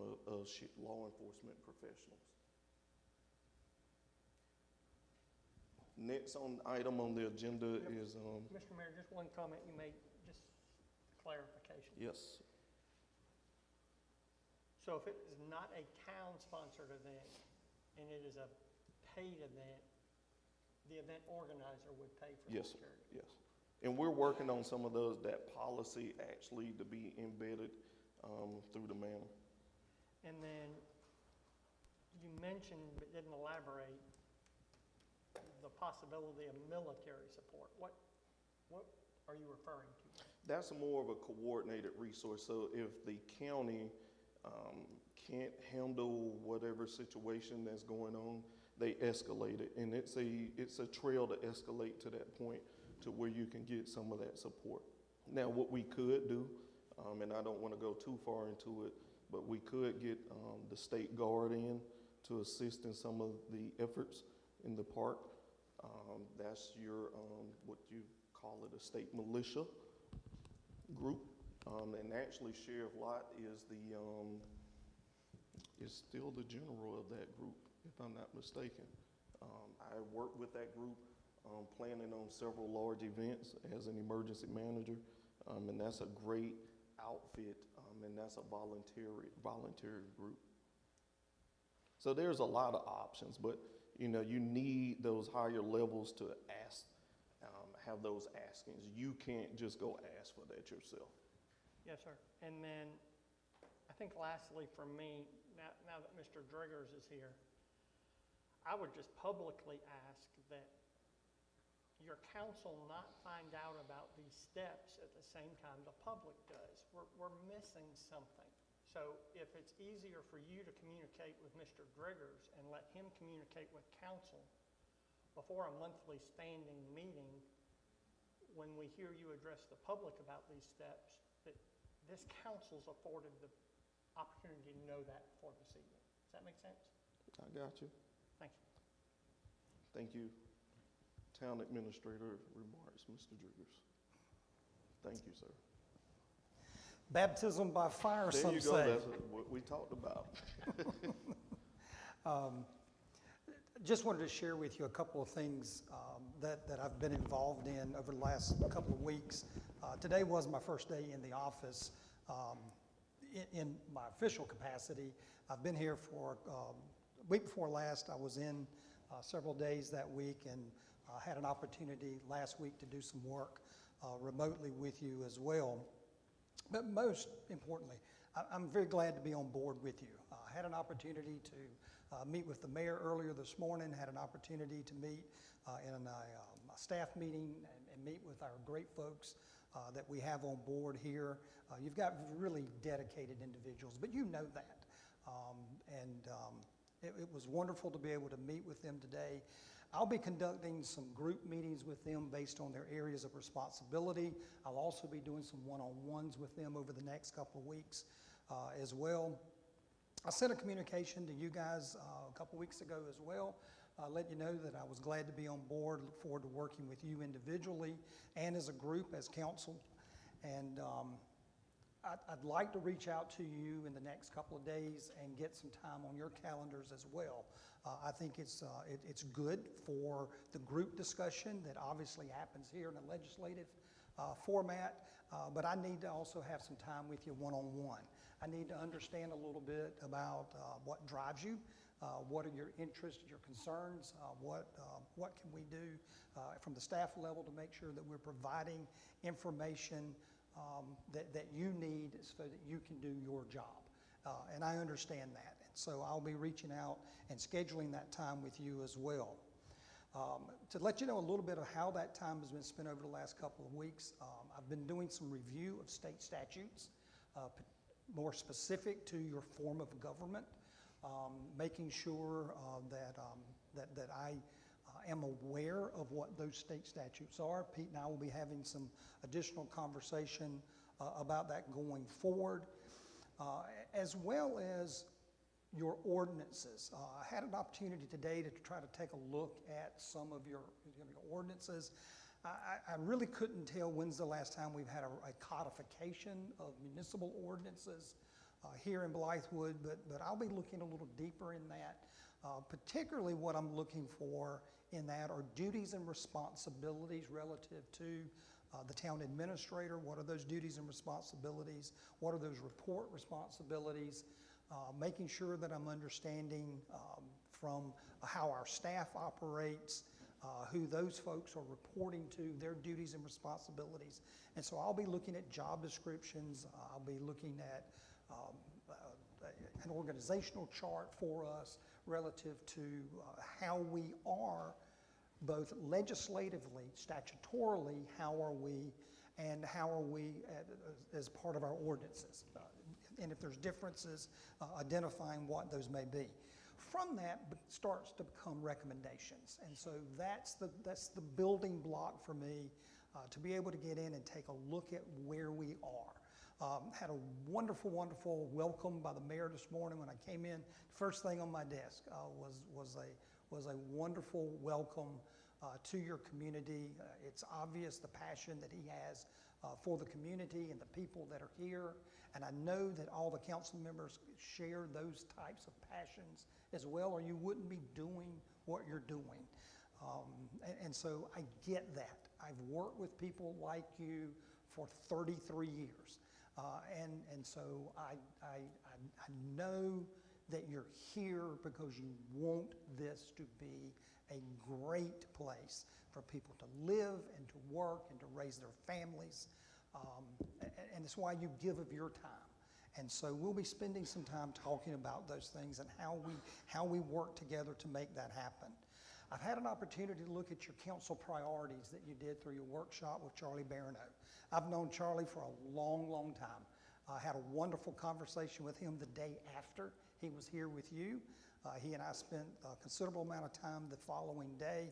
law enforcement professionals. Next item on the agenda is... Mr. Mayor, just one comment you made, just clarification. Yes. So if it is not a town-sponsored event and it is a paid event, the event organizer would pay for Yes, the sir. security. Yes. And we're working on some of those, that policy actually to be embedded through the manor. And then you mentioned, but didn't elaborate, the possibility of military support. What are you referring to? That's more of a coordinated resource. So if the county can't handle whatever situation that's going on, they escalate it. And it's a trail to escalate to that point to where you can get some of that support. Now, what we could do, and I don't want to go too far into it, but we could get the state guard in to assist in some of the efforts in the park. That's your, what you call it, a state militia group. And actually Sheriff Lott is still the general of that group, if I'm not mistaken. I work with that group, planning on several large events as an emergency manager, and that's a great outfit, and that's a voluntary group. So there's a lot of options, but you need those higher levels to ask, have those askings. You can't just go ask for that yourself. Yes, sir. And then I think lastly for me, now that Mr. Driggers is here, I would just publicly ask that your council not find out about these steps at the same time the public does. We're missing something. So if it's easier for you to communicate with Mr. Driggers and let him communicate with council before a monthly standing meeting, when we hear you address the public about these steps, that this council's afforded the opportunity to know that before this evening. Does that make sense? I got you. Thank you. Thank you. Town Administrator remarks, Mr. Driggers. Thank you, sir. Baptism by fire, There some you say. go, that's what we talked about. Just wanted to share with you a couple of things that I've been involved in over the last couple of weeks. Today was my first day in the office in my official capacity. I've been here for week before last. I was in several days that week and had an opportunity last week to do some work remotely with you as well. But most importantly, I'm very glad to be on board with you. I had an opportunity to meet with the mayor earlier this morning, had an opportunity to meet in a staff meeting and meet with our great folks that we have on board here. You've got really dedicated individuals, but you know that. It was wonderful to be able to meet with them today. I'll be conducting some group meetings with them based on their areas of responsibility. I'll also be doing some one-on-ones with them over the next couple of weeks as well. I sent a communication to you guys a couple weeks ago as well, let you know that I was glad to be on board, look forward to working with you individually and as a group, as council. And I'd like to reach out to you in the next couple of days and get some time on your calendars as well. I think it's good for the group discussion that obviously happens here in a legislative format, but I need to also have some time with you one-on-one. I need to understand a little bit about what drives you, what are your interests, your concerns, what can we do from the staff level to make sure that we're providing information that you need so that you can do your job. And I understand that. And so I'll be reaching out and scheduling that time with you as well. To let you know a little bit of how that time has been spent over the last couple of weeks, I've been doing some review of state statutes, more specific to your form of government, making sure that I am aware of what those state statutes are. Pete and I will be having some additional conversation about that going forward, as well as your ordinances. I had an opportunity today to try to take a look at some of your ordinances. I really couldn't tell when's the last time we've had a codification of municipal ordinances here in Blythewood, but I'll be looking a little deeper in that. Particularly what I'm looking for in that are duties and responsibilities relative to the town administrator. What are those duties and responsibilities? What are those report responsibilities? Making sure that I'm understanding from how our staff operates, who those folks are reporting to, their duties and responsibilities. And so I'll be looking at job descriptions. I'll be looking at an organizational chart for us relative to how we are both legislatively, statutorily, how are we, and how are we as part of our ordinances. And if there's differences, identifying what those may be. From that starts to become recommendations. And so that's the building block for me to be able to get in and take a look at where we are. Had a wonderful, wonderful welcome by the mayor this morning when I came in. First thing on my desk was a wonderful welcome to your community. It's obvious the passion that he has for the community and the people that are here. And I know that all the council members share those types of passions as well, or you wouldn't be doing what you're doing. And so I get that. I've worked with people like you for 33 years. And so I know that you're here because you want this to be a great place for people to live and to work and to raise their families. And it's why you give of your time. And so we'll be spending some time talking about those things and how we work together to make that happen. I've had an opportunity to look at your council priorities that you did through your workshop with Charlie Barano. I've known Charlie for a long, long time. I had a wonderful conversation with him the day after he was here with you. He and I spent a considerable amount of time the following day.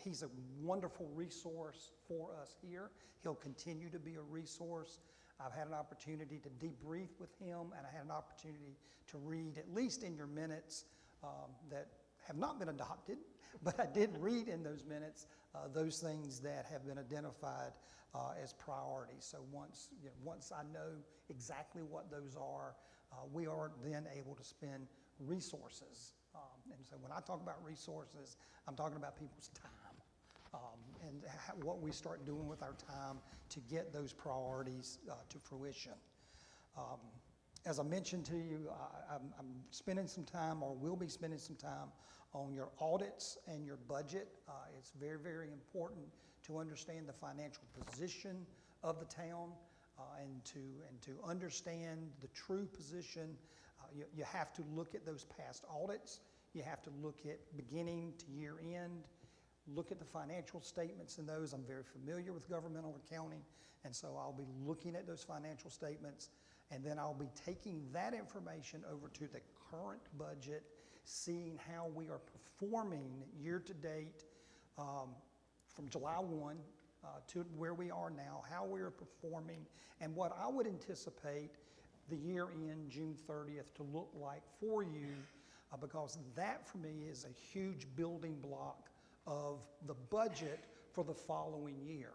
He's a wonderful resource for us here. He'll continue to be a resource. I've had an opportunity to debrief with him, and I had an opportunity to read, at least in your minutes that have not been adopted, but I did read in those minutes those things that have been identified as priorities. So once I know exactly what those are, we are then able to spend resources. And so when I talk about resources, I'm talking about people's time and what we start doing with our time to get those priorities to fruition. As I mentioned to you, I'm spending some time, or will be spending some time, on your audits and your budget. It's very, very important to understand the financial position of the town and to understand the true position. You have to look at those past audits. You have to look at beginning to year end, look at the financial statements in those. I'm very familiar with governmental accounting, and so I'll be looking at those financial statements, and then I'll be taking that information over to the current budget, seeing how we are performing year to date from July 1 to where we are now, how we are performing, and what I would anticipate the year end, June 30th, to look like for you, because that for me is a huge building block of the budget for the following year.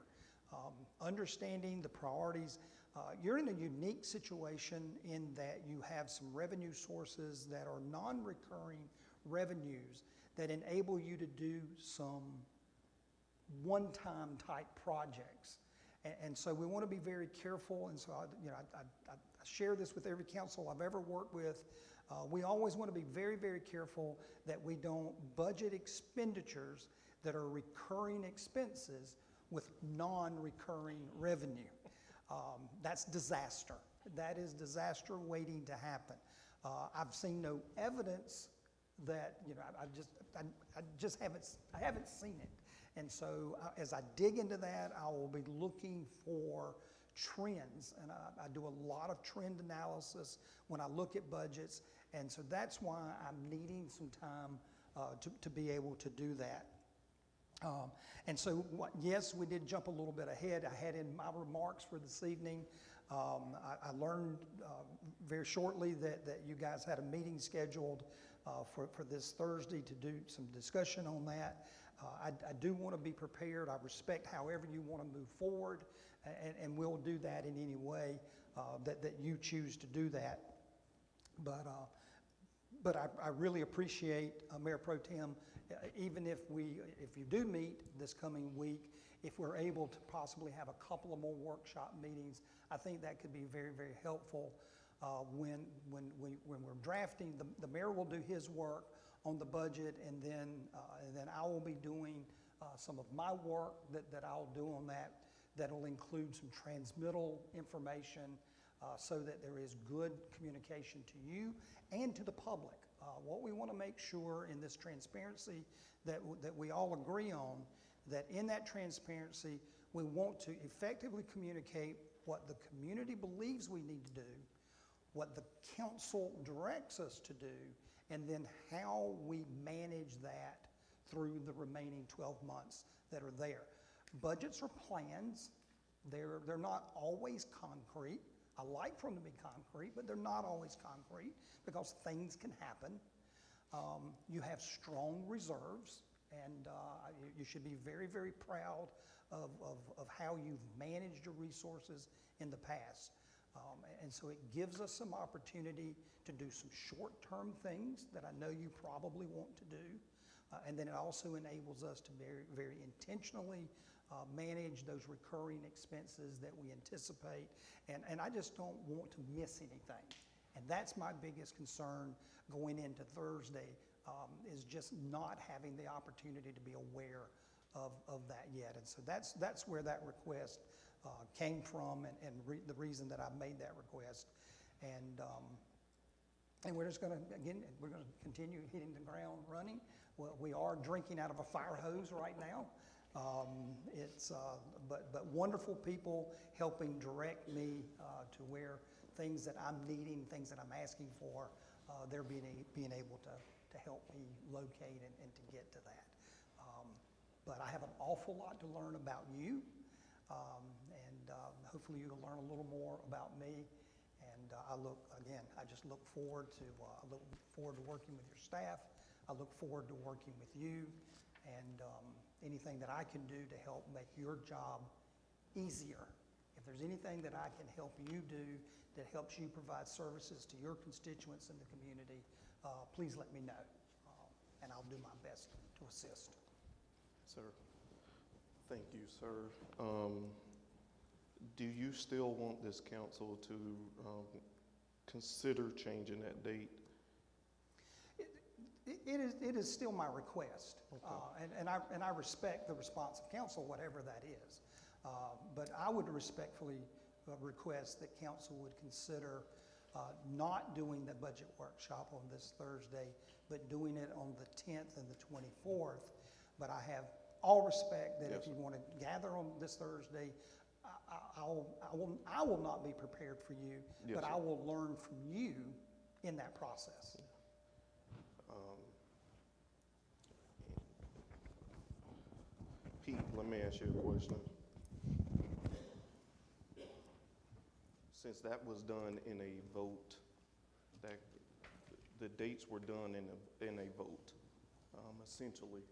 Understanding the priorities, you're in a unique situation in that you have some revenue sources that are non-recurring revenues that enable you to do some one-time type projects. And so we want to be very careful, and so I share this with every council I've ever worked with. We always want to be very, very careful that we don't budget expenditures that are recurring expenses with non-recurring revenue. That's disaster. That is disaster waiting to happen. I've seen no evidence that, I just haven't seen it. And so as I dig into that, I will be looking for trends, and I do a lot of trend analysis when I look at budgets, and so that's why I'm needing some time to be able to do that. And so, yes, we did jump a little bit ahead. I had in my remarks for this evening, I learned very shortly that you guys had a meeting scheduled for this Thursday to do some discussion on that. I do want to be prepared. I respect however you want to move forward, and we'll do that in any way that you choose to do that. But I really appreciate Mayor Pro Tem, even if you do meet this coming week, if we're able to possibly have a couple of more workshop meetings, I think that could be very, very helpful when we're drafting. The mayor will do his work on the budget, and then I will be doing some of my work that I'll do on that, that'll include some transmittal information so that there is good communication to you and to the public. What we want to make sure in this transparency that we all agree on, that in that transparency, we want to effectively communicate what the community believes we need to do, what the council directs us to do, and then how we manage that through the remaining 12 months that are there. Budgets are plans. They're not always concrete. I like for them to be concrete, but they're not always concrete because things can happen. You have strong reserves, and you should be very, very proud of how you've managed your resources in the past. And so it gives us some opportunity to do some short-term things that I know you probably want to do. And then it also enables us to very, very intentionally manage those recurring expenses that we anticipate. And I just don't want to miss anything. And that's my biggest concern going into Thursday, is just not having the opportunity to be aware of that yet. And so that's where that request came from, and the reason that I made that request. And we're just going to, again, we're going to continue hitting the ground running. Well, we are drinking out of a fire hose right now. But wonderful people helping direct me to where things that I'm needing, things that I'm asking for, they're being able to help me locate and to get to that. But I have an awful lot to learn about you, and hopefully you'll learn a little more about me. And I just look forward to working with your staff. I look forward to working with you, and anything that I can do to help make your job easier. If there's anything that I can help you do that helps you provide services to your constituents in the community, please let me know, and I'll do my best to assist. Sir, thank you, sir. Do you still want this council to consider changing that date? It is still my request, Okay. and I respect the response of council, whatever that is. But I would respectfully request that council would consider not doing the budget workshop on this Thursday, but doing it on the 10th and the 24th. But I have all respect that if you want to gather on this Thursday, I will not be prepared for you, Yes, but sir. I will learn from you in that process. Pete, let me ask you a question. Since that was done in a vote, that the dates were done in a vote, essentially,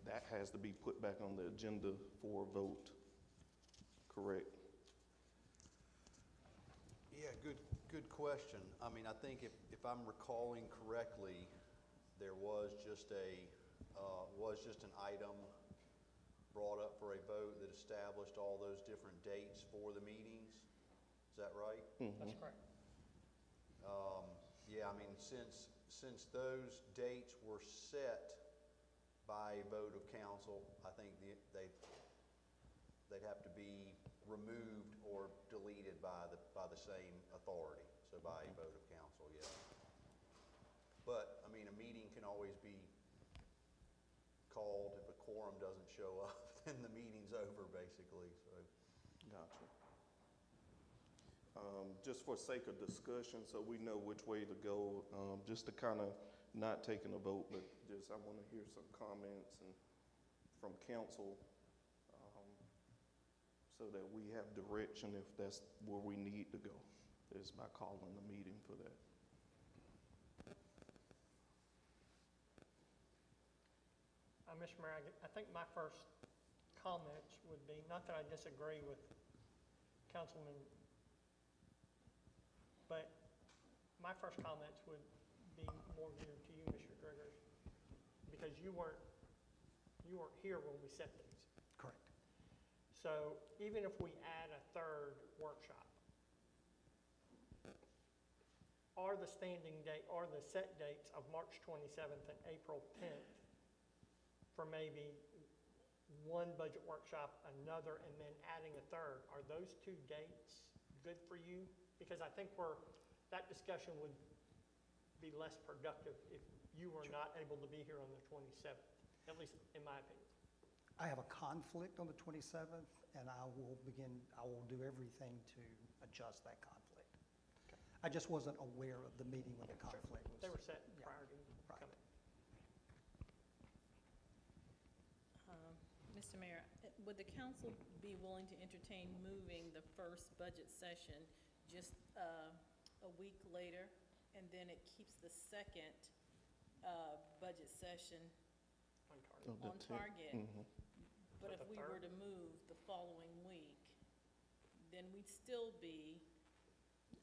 that has to be put back on the agenda for a vote, correct? Yeah, good question. I mean, I think if I'm recalling correctly, there was just an item brought up for a vote that established all those different dates for the meetings. Is that right? Mhm. That's correct. Yeah, I mean, since those dates were set by a vote of council, I think they'd have to be removed or deleted by the same authority, so by a vote of council, yeah. But, I mean, a meeting can always be called. If a quorum doesn't show up, then the meeting's over, basically, so. Gotcha. Just for sake of discussion, so we know which way to go, just to kind of not taking a vote, but just I want to hear some comments and from council, so that we have direction if that's where we need to go, is by calling the meeting for that. Mr. Mayor, I think my first comments would be, not that I disagree with Councilman, but my first comments would be more geared to you, Mr. Driggers, because you weren't here when we set these. Correct. So even if we add a third workshop, are the standing date, or the set dates of March 27th and April 10th for maybe one budget workshop, another, and then adding a third. Are those two dates good for you? Because I think that discussion would be less productive if you were not able to be here on the 27th, at least in my opinion. I have a conflict on the 27th, and I will do everything to adjust that conflict. Okay. I just wasn't aware of the meeting when the conflict was. They were set Yeah, prior to right. coming. Mr. Mayor, would the council be willing to entertain moving the first budget session just a week later? And then it keeps the second budget session On target. Of the on 10th. target. But So if the we were to move the following week, then we'd still be,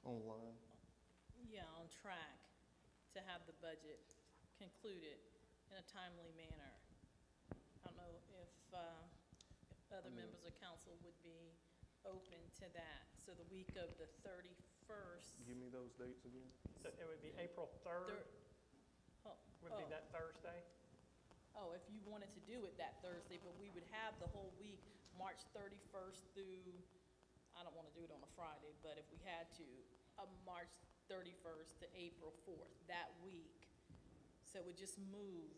Online. on track to have the budget concluded in a timely manner. I don't know if other members of council would be open to that. So the week of the 31st. Give me those dates again. So it would be April 3rd, Oh, would be that Thursday? Oh, if you wanted to do it that Thursday, but we would have the whole week, March 31st through, I don't want to do it on a Friday, but if we had to, March 31st to April 4th, that week. So it would just move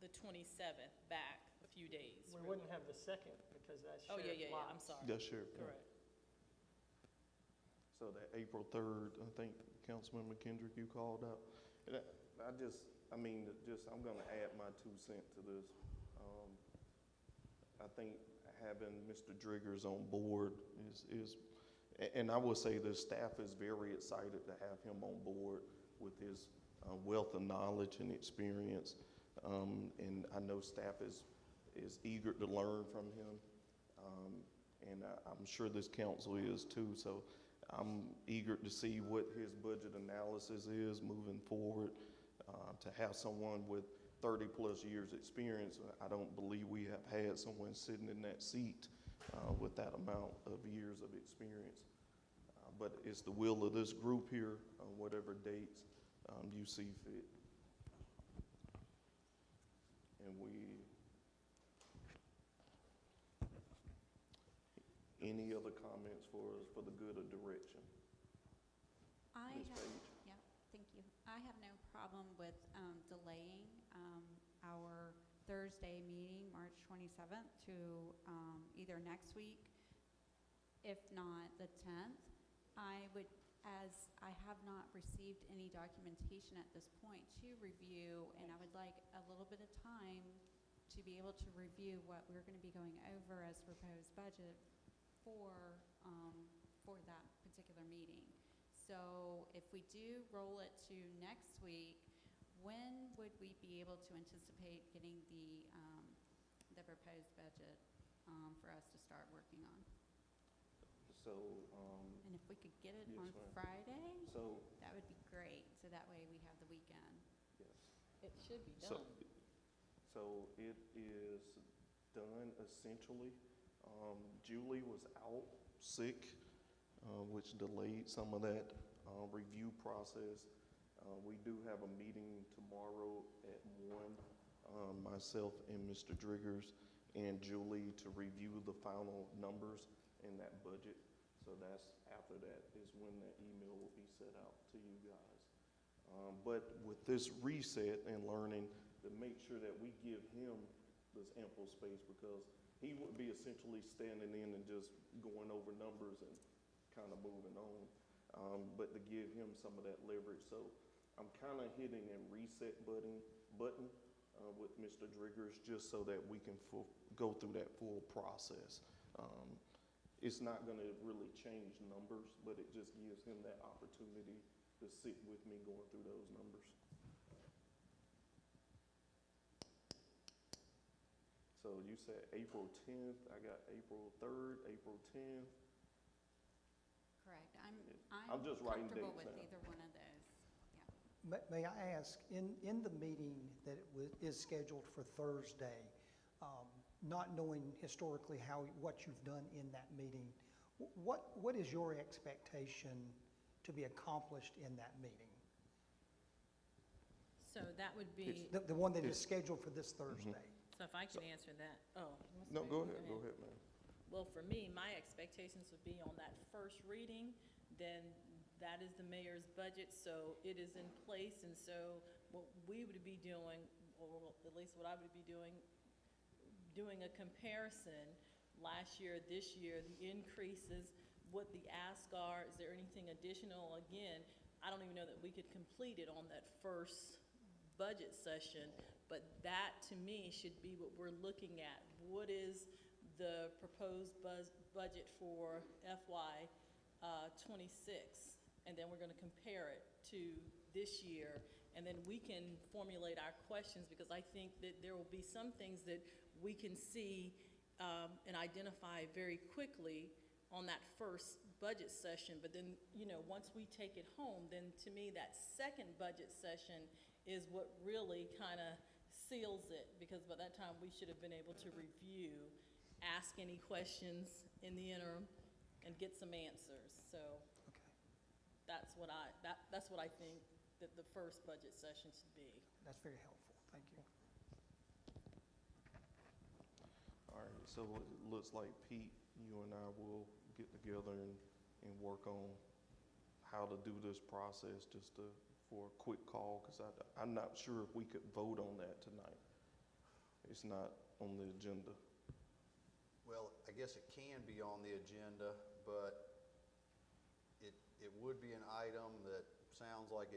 the 27th back a few days. We really. wouldn't have the second because that's Oh, shared yeah, I'm lots. sorry. That's sure. Correct. So that April 3rd, I think Councilman McKendrick, you called out. And I'm gonna add my 2 cents to this. I think having Mr. Driggers on board and I will say the staff is very excited to have him on board with his wealth of knowledge and experience. And I know staff is eager to learn from him. And I'm sure this council is too. So I'm eager to see what his budget analysis is moving forward. To have someone with 30-plus years experience, I don't believe we have had someone sitting in that seat with that amount of years of experience. But it's the will of this group here on whatever dates you see fit. And any other comments for the good of direction? Ms. Page? Yeah, thank you. I have no problem with delaying our Thursday meeting, March 27th, to either next week, if not the 10th. I would, as I have not received any documentation at this point to review, and I would like a little bit of time to be able to review what we're going to be going over as proposed budget for that particular meeting. So if we do roll it to next week, when would we be able to anticipate getting the proposed budget for us to start working on? So, And if we could get it yes, on ma'am. Friday, so, that would be great. So that way we have the weekend. yes. It should be So, done. so it is done essentially. Julie was out sick, which delayed some of that review process. We do have a meeting tomorrow at 1, myself and Mr. Driggers and Julie to review the final numbers in that budget. So that's after that is when that email will be sent out to you guys. But with this reset and learning, to make sure that we give him this ample space, because he would be essentially standing in and just going over numbers and kind of moving on. But to give him some of that leverage. So I'm kind of hitting a reset button with Mr. Driggers just so that we can go through that full process. It's not going to really change numbers, but it just gives him that opportunity to sit with me going through those numbers. So you said April 10th, I got April 3rd, April 10th. Correct. Yes. I'm I'm just writing comfortable dates with down. either one of those. Yeah. May I ask, in the meeting that is scheduled for Thursday, not knowing historically what you've done in that meeting, what is your expectation to be accomplished in that meeting? So that would be, The one that is scheduled for this Thursday? So if I can answer that, No, go ahead, ma'am. Well, for me, my expectations would be on that first reading, then that is the mayor's budget, so it is in place, and so what we would be doing, or at least what I would be doing a comparison last year, this year, the increases, what the asks are, is there anything additional? Again, I don't even know that we could complete it on that first budget session, but that, to me, should be what we're looking at. What is the proposed budget for FY '26? And then we're gonna compare it to this year, and then we can formulate our questions, because I think that there will be some things that we can see and identify very quickly on that first budget session, but then, you know, once we take it home, then to me, that second budget session is what really kind of seals it, because by that time, we should have been able to review, ask any questions in the interim, and get some answers, so. Okay, That's what I think that the first budget session should be. that's very helpful, thank you. All right, so it looks like Pete, you and I will get together and work on how to do this process, just for a quick call, because I'm not sure if we could vote on that tonight. It's not on the agenda. Well, I guess it can be on the agenda, but it would be an item that sounds like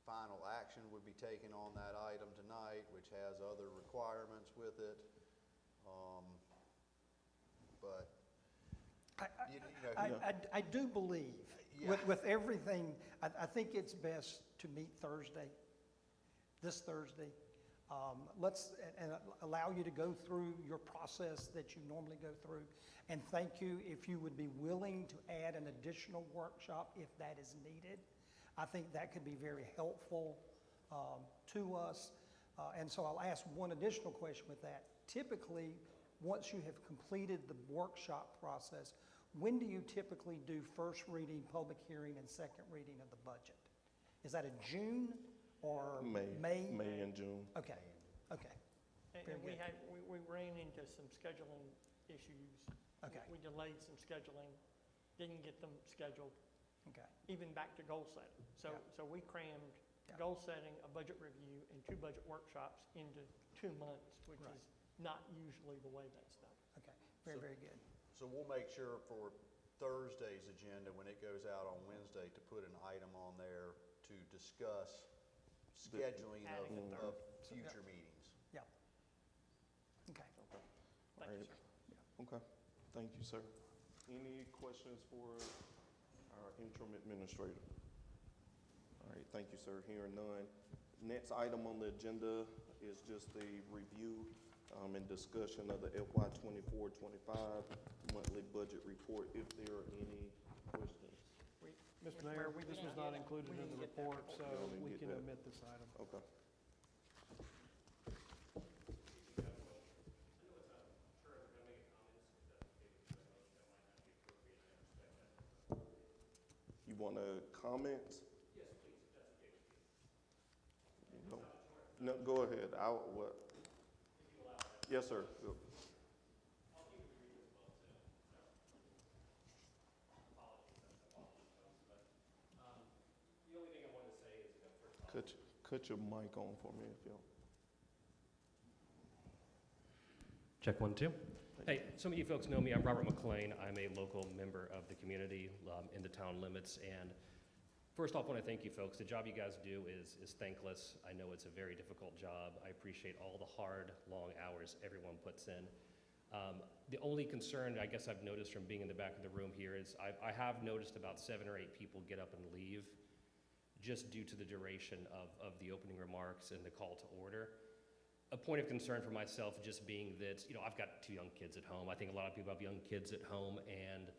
final action would be taken on that item tonight, which has other requirements with it. But, I do believe, Yeah. with everything, I think it's best to meet Thursday, this Thursday. And allow you to go through your process that you normally go through. And thank you if you would be willing to add an additional workshop if that is needed. I think that could be very helpful to us. And so I'll ask one additional question with that. Typically, once you have completed the workshop process, when do you typically do first reading, public hearing, and second reading of the budget? Is that in June or May? May and June. Okay, okay. And Very we good. we ran into some scheduling issues. Okay. We delayed some scheduling, didn't get them scheduled, Okay, even back to goal setting. So, Yeah. so we crammed Yeah. goal setting, a budget review, and 2 budget workshops into 2 months, which Right. is not usually the way that's done. okay, very, So- very good. so we'll make sure for Thursday's agenda, when it goes out on Wednesday, to put an item on there to discuss scheduling Adding a of third. future meetings. Yeah. Okay. Thank you, Alright. sir. Okay, thank you, sir. Any questions for our interim administrator? All right, thank you, sir. Hearing none. Next item on the agenda is just the review and discussion of the FY 24-25 monthly budget report, if there are any questions. Mr. Mayor, we this didn't was not get it. included We in the didn't get that report, report. so Y'all didn't we get can that? omit this item. Okay. You want to comment? Yes, please, if that's okay with you. No, go ahead. What? Yes, sir. Go. The only thing I wanted to say is, first off, Cut your mic on for me if you check 1, 2. Hey, some of you folks know me. I'm Robert McLean. I'm a local member of the community in the town limits. And first off, I want to thank you folks. The job you guys do is thankless. I know it's a very difficult job. I appreciate all the hard, long hours everyone puts in. The only concern I guess I've noticed from being in the back of the room here is I have noticed about 7 or 8 people get up and leave just due to the duration of the opening remarks and the call to order. A point of concern for myself just being that, I've got 2 young kids at home. I think a lot of people have young kids at home, and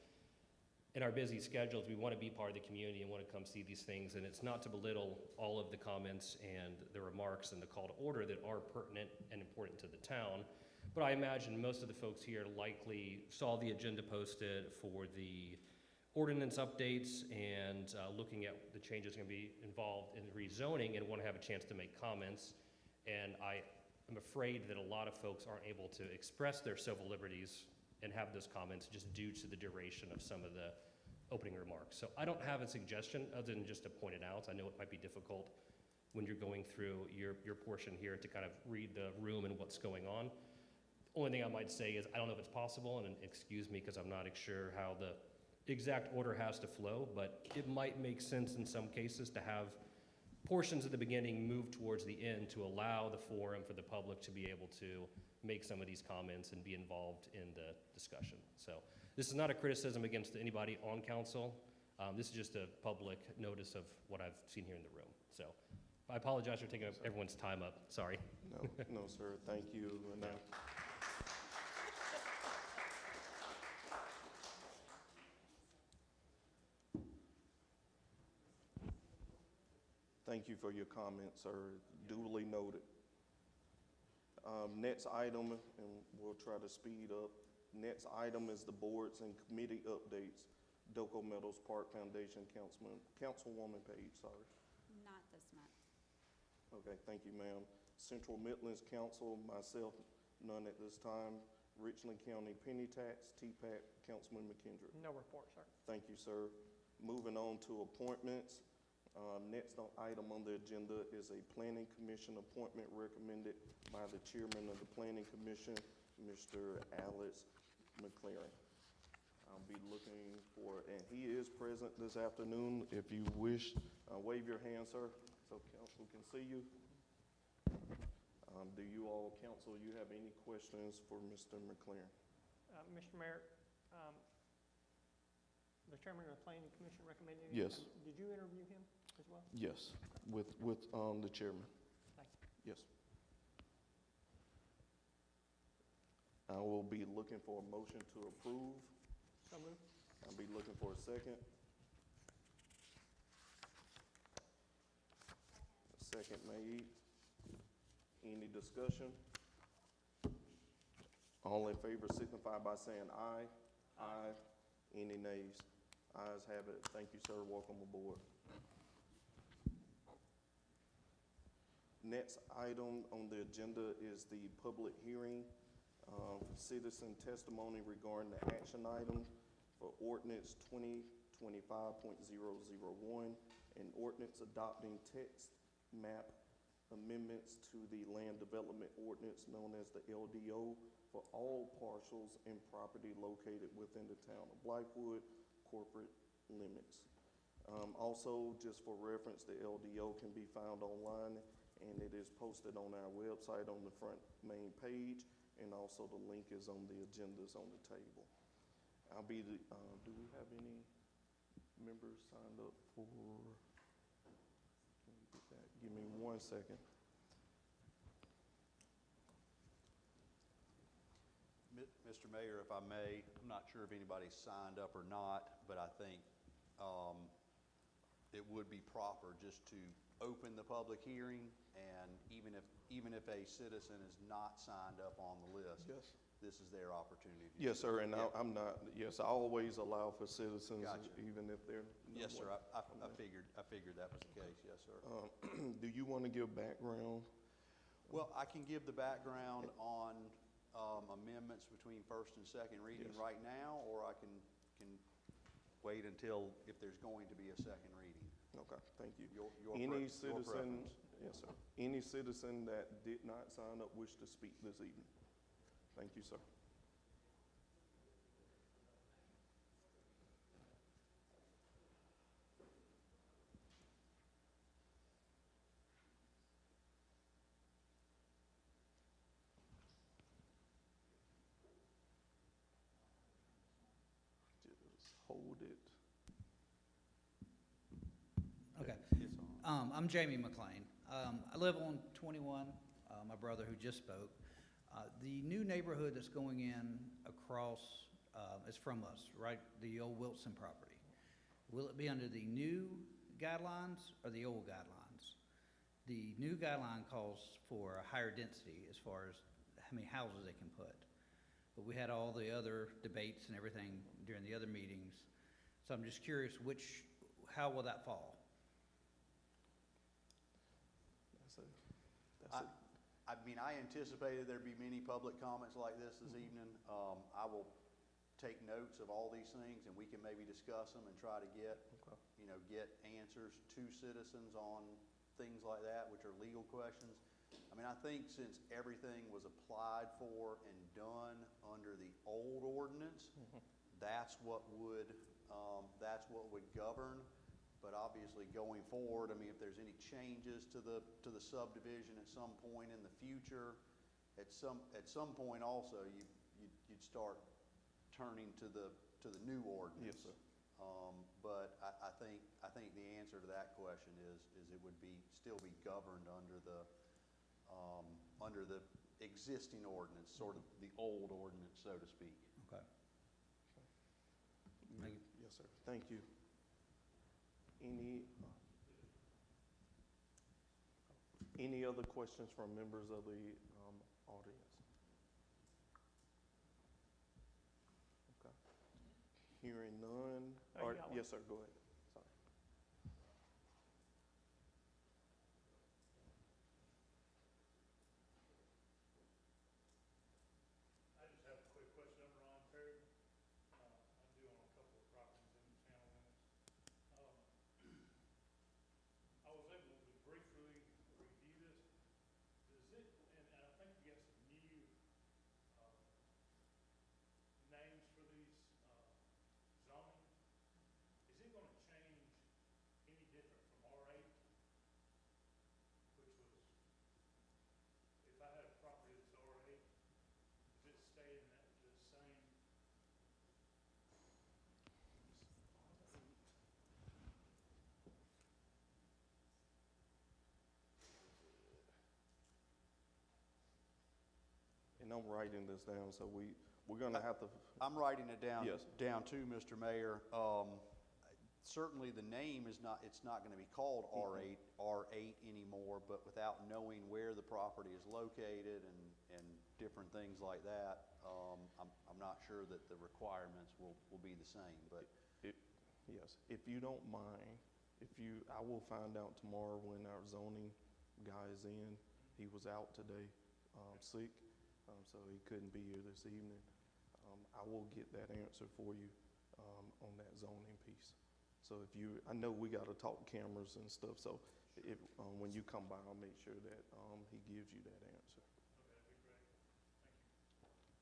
in our busy schedules, we want to be part of the community and want to come see these things, and it's not to belittle all of the comments and the remarks and the call to order that are pertinent and important to the town, but I imagine most of the folks here likely saw the agenda posted for the ordinance updates and looking at the changes going to be involved in rezoning and want to have a chance to make comments. And I I'm afraid that a lot of folks aren't able to express their civil liberties and have those comments just due to the duration of some of the opening remarks. So I don't have a suggestion other than just to point it out. I know it might be difficult when you're going through your portion here to kind of read the room and what's going on. Only thing I might say is I don't know if it's possible, and excuse me because I'm not sure how the exact order has to flow, but it might make sense in some cases to have portions at the beginning move towards the end to allow the forum for the public to be able to make some of these comments and be involved in the discussion. So this is not a criticism against anybody on council. This is just a public notice of what I've seen here in the room. So I apologize for taking everyone's time up. Sorry. No, sir, thank you. And, thank you for your comments, sir. Duly noted. Next item, and we'll try to speed up. Next item is the boards and committee updates. Doco Meadows Park Foundation Councilwoman Page, sorry. Not this month. Okay, thank you, ma'am. Central Midlands Council, myself, none at this time. Richland County Penny Tax, TPAC, Councilman McKendrick. No report, sir. Thank you, sir. Moving on to appointments. Next item on the agenda is a Planning Commission appointment recommended by the Chairman of the Planning Commission, Mr. Alex McLaren. I'll be looking for, and he is present this afternoon. If you wish, wave your hand, sir, so council can see you. Do you all, council, you have any questions for Mr. McLaren? Mr. Mayor, the chairman of the planning commission recommended you? Yes. Did you interview him as well? Yes, with the chairman. Thank you. Yes. I will be looking for a motion to approve. So moved. I'll be looking for a second. Second made. Any discussion? All in favor signify by saying aye. Aye. Any nays? Ayes have it. Thank you, sir. Welcome aboard. Next item on the agenda is the public hearing, citizen testimony regarding the action item for ordinance 2025.001 and ordinance adopting text map amendments to the land development ordinance known as the LDO for all parcels and property located within the town of Blythewood corporate limits. Also, just for reference, the LDO can be found online, and it is posted on our website on the front main page, and also the link is on the agendas on the table. I'll be the, do we have any members signed up for, can we get that? Give me 1 second. Mr. Mayor, if I may, I'm not sure if anybody's signed up or not, but I think it would be proper just to open the public hearing, and even if a citizen is not signed up on the list, Yes. this is their opportunity. Yes, sir, and Yeah. I'm not, yes, I always allow for citizens, Gotcha. even if they're. Yes, sir, I figured that was the case, yes, sir. Do you want to give background? Well, I can give the background on amendments between first and second reading Yes. right now, or I can wait until if there's going to be a second reading. Okay, thank you. Your Any your citizen, preference. yes, sir. Any citizen that did not sign up wish to speak this evening? Thank you, sir. Just hold it. Okay. It's on. I'm Jamie McLean. I live on 21, my brother who just spoke. The new neighborhood that's going in across is from us, right? The old Wilson property. Will it be under the new guidelines or the old guidelines? The new guideline calls for a higher density as far as how many houses they can put. But we had all the other debates and everything during the other meetings. So I'm just curious how will that fall? That's it. I mean, I anticipated there'd be many public comments like this evening. I will take notes of all these things, and we can maybe discuss them and try to get, Okay. get answers to citizens on things like that, which are legal questions. I mean, I think since everything was applied for and done under the old ordinance, that's what would govern. But obviously, going forward, I mean, if there's any changes to the subdivision at some point in the future, at some point also, you'd start turning to the new ordinance. Yes, sir. But I think the answer to that question is it would still be governed under the existing ordinance, sort of the old ordinance, so to speak. Okay. Thank you. Yes, sir. Thank you. Any other questions from members of the audience? Okay. Hearing none. Oh, you got one? Yes, sir. Go ahead. Sorry. I just have a quick question. I'm Ron Perry. I do own a couple of properties in the town limits. I was able to briefly review this. Does it, and I think you got some new names for these zoning. Is it gonna change any different from R8? Which was, if I had a property that's R8, does it stay in that, the same? And I'm writing this down, so we're gonna have to, I'm writing it down. Yes. Down too, Mr. Mayor. Certainly the name it's not gonna be called R8 anymore, but without knowing where the property is located and different things like that, I'm not sure that the requirements will be the same, but. yes, if you don't mind, I will find out tomorrow when our zoning guy is in. He was out today, sick, so he couldn't be here this evening. I will get that answer for you on that zoning piece. So I know we got to talk cameras and stuff, so when you come by, I'll make sure that he gives you that answer. Okay, that'd be great. Thank you.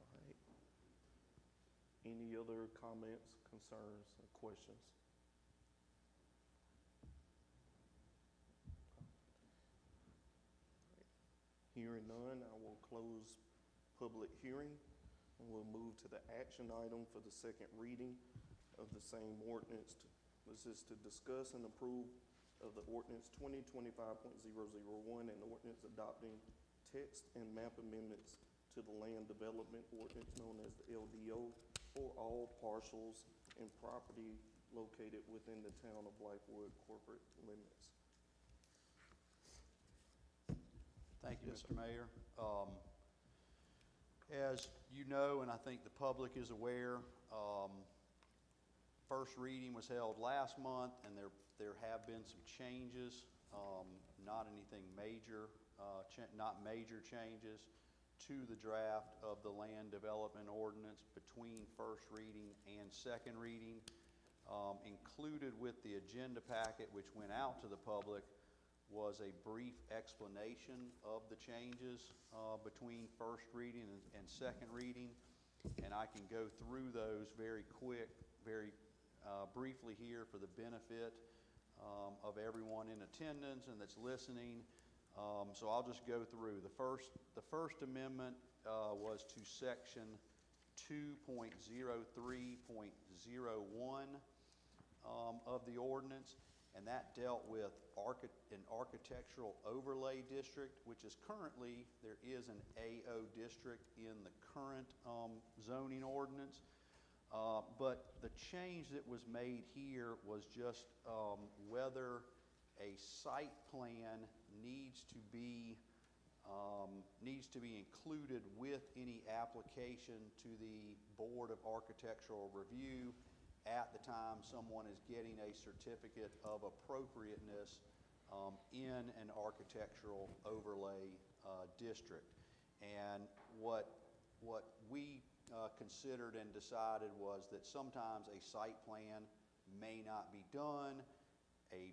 All right. Any other comments, concerns, or questions? Hearing none, I will close public hearing, and we'll move to the action item for the second reading of the same ordinance. This is to discuss and approve of the ordinance 2025.001 and ordinance adopting text and map amendments to the land development ordinance known as the LDO for all parcels and property located within the town of Blythewood corporate limits. Thank you, Yes, Mr. Mayor. As you know, and I think the public is aware, first reading was held last month, and there have been some changes, not anything major, not major changes to the draft of the land development ordinance between first reading and second reading. Included with the agenda packet, which went out to the public, was a brief explanation of the changes between first reading and second reading. And I can go through those very briefly here for the benefit of everyone in attendance and that's listening. So I'll just go through. The first amendment was to section 2.03.01 of the ordinance. And that dealt with an architectural overlay district, which is currently, there is an AO district in the current zoning ordinance. But the change that was made here was just whether a site plan needs to be included with any application to the Board of Architectural Review at the time someone is getting a certificate of appropriateness in an architectural overlay district. And what we considered and decided was that sometimes a site plan may not be done. A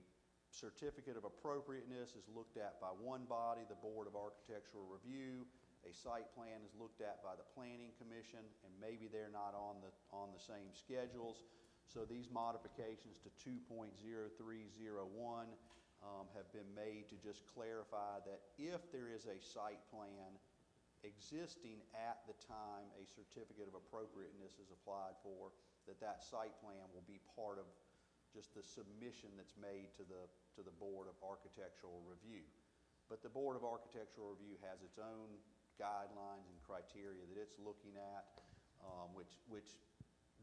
certificate of appropriateness is looked at by one body, the Board of Architectural Review. A site plan is looked at by the Planning Commission, and maybe they're not on the same schedules. So these modifications to 2.0301 have been made to just clarify that if there is a site plan existing at the time a certificate of appropriateness is applied for, that site plan will be part of just the submission that's made to the Board of Architectural Review. But the Board of Architectural Review has its own guidelines and criteria that it's looking at, which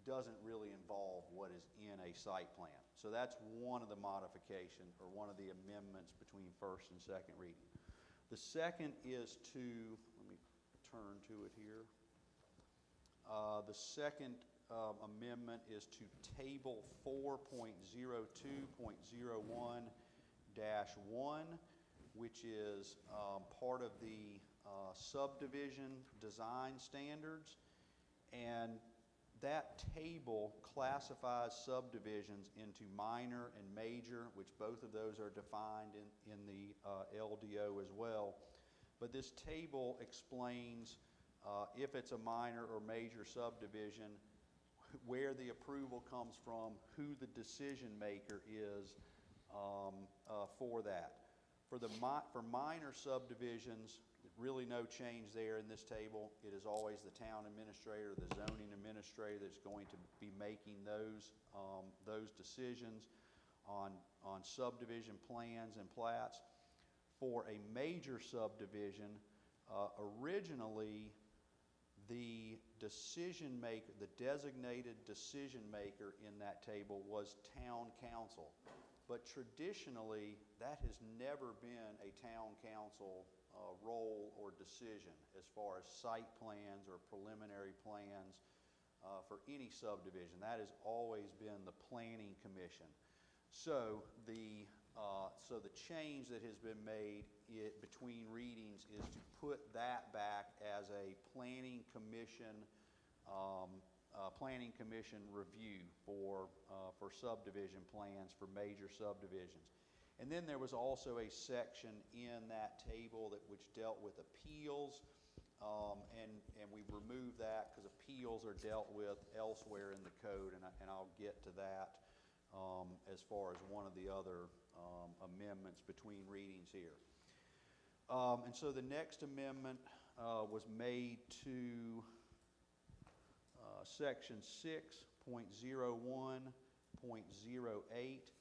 doesn't really involve what is in a site plan. So that's one of the modifications, or one of the amendments between first and second reading. The second is to, let me turn to it here. The second amendment is to table 4.02.01-1, which is part of the subdivision design standards. And that table classifies subdivisions into minor and major, which both of those are defined in the LDO as well. But this table explains if it's a minor or major subdivision, where the approval comes from, who the decision maker is for that. For minor subdivisions, really no change there in this table. It is always the town administrator, the zoning administrator that's going to be making those decisions on subdivision plans and plats. For a major subdivision, originally the decision maker, the designated decision maker in that table was town council. But traditionally, that has never been a town council role or decision as far as site plans or preliminary plans for any subdivision. That has always been the Planning Commission. So the change that has been made between readings is to put that back as a Planning Commission review for subdivision plans for major subdivisions. And then there was also a section in that table which dealt with appeals, and we removed that because appeals are dealt with elsewhere in the code, and I'll get to that as far as one of the other amendments between readings here. And so the next amendment was made to section 6.01.08.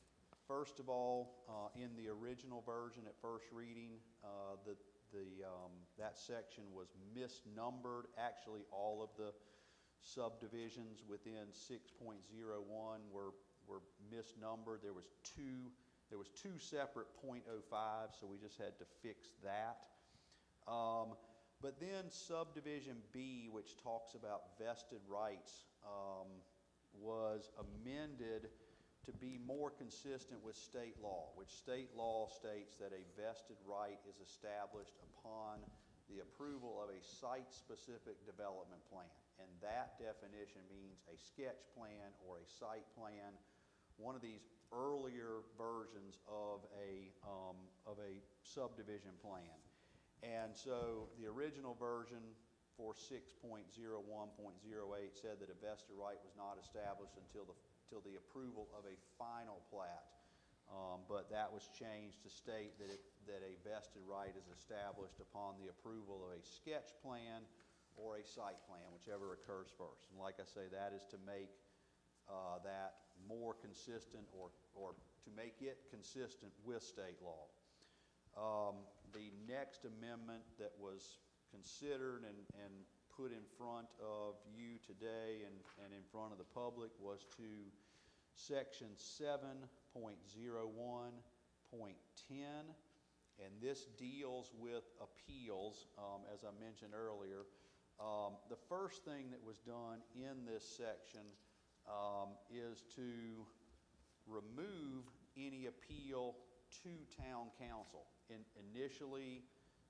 First of all, in the original version at first reading, that section was misnumbered. Actually, all of the subdivisions within 6.01 were misnumbered. There was two separate .05, so we just had to fix that. But then subdivision B, which talks about vested rights, was amended to be more consistent with state law, which state law states that a vested right is established upon the approval of a site-specific development plan. And that definition means a sketch plan or a site plan, one of these earlier versions of a subdivision plan. And so the original version for 6.01.08 said that a vested right was not established until the approval of a final plat. But that was changed to state that a vested right is established upon the approval of a sketch plan or a site plan, whichever occurs first. And like I say, that is to make that more consistent or to make it consistent with state law. The next amendment that was considered and put in front of you today and in front of the public was to section 7.01.10, and this deals with appeals, as I mentioned earlier. The first thing that was done in this section is to remove any appeal to town council. Initially,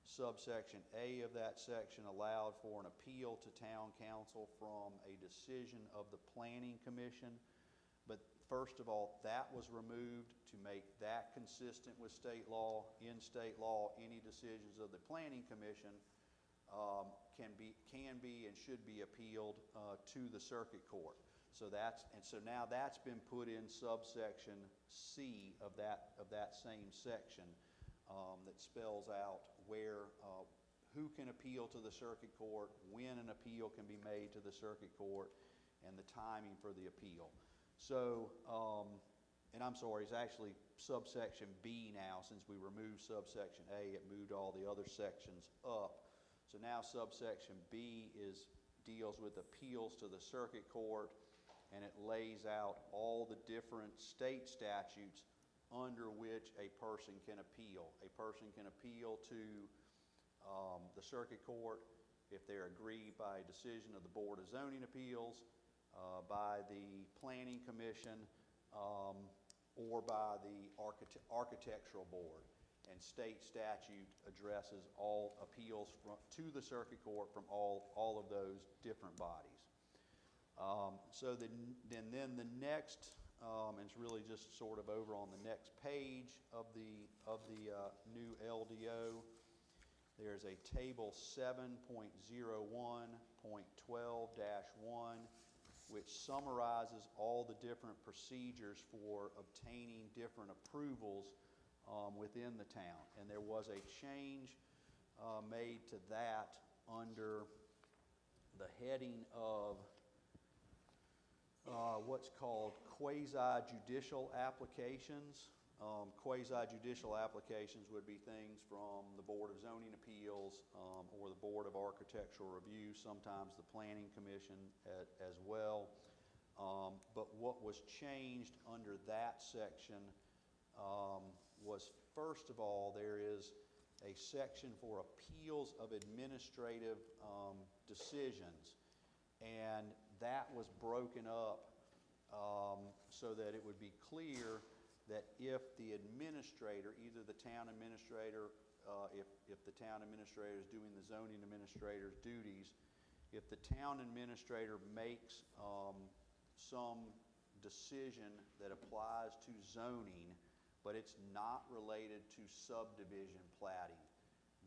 subsection A of that section allowed for an appeal to town council from a decision of the planning commission. But first of all, that was removed to make that consistent with state law. In state law, any decisions of the planning commission can be and should be appealed to the circuit court. So now that's been put in subsection C of that same section that spells out who can appeal to the circuit court, when an appeal can be made to the circuit court, and the timing for the appeal. So, and I'm sorry, it's actually subsection B now. Since we removed subsection A, it moved all the other sections up. So now subsection B deals with appeals to the circuit court, and it lays out all the different state statutes under which a person can appeal. A person can appeal to the circuit court if they're aggrieved by a decision of the Board of Zoning Appeals, by the Planning Commission, or by the Architectural Board. And state statute addresses all appeals to the circuit court from all of those different bodies. So then the next, and it's really just sort of over on the next page of the new LDO, there's a table 7.01.12-1, which summarizes all the different procedures for obtaining different approvals within the town. And there was a change made to that under the heading of what's called quasi-judicial applications. Quasi-judicial applications would be things from the Board of Zoning Appeals or the Board of Architectural Review, sometimes the Planning Commission as well. But what was changed under that section was, first of all, there is a section for appeals of administrative decisions, and that was broken up so that it would be clear that if the administrator, either the town administrator, if the town administrator is doing the zoning administrator's duties, if the town administrator makes some decision that applies to zoning, but it's not related to subdivision platting,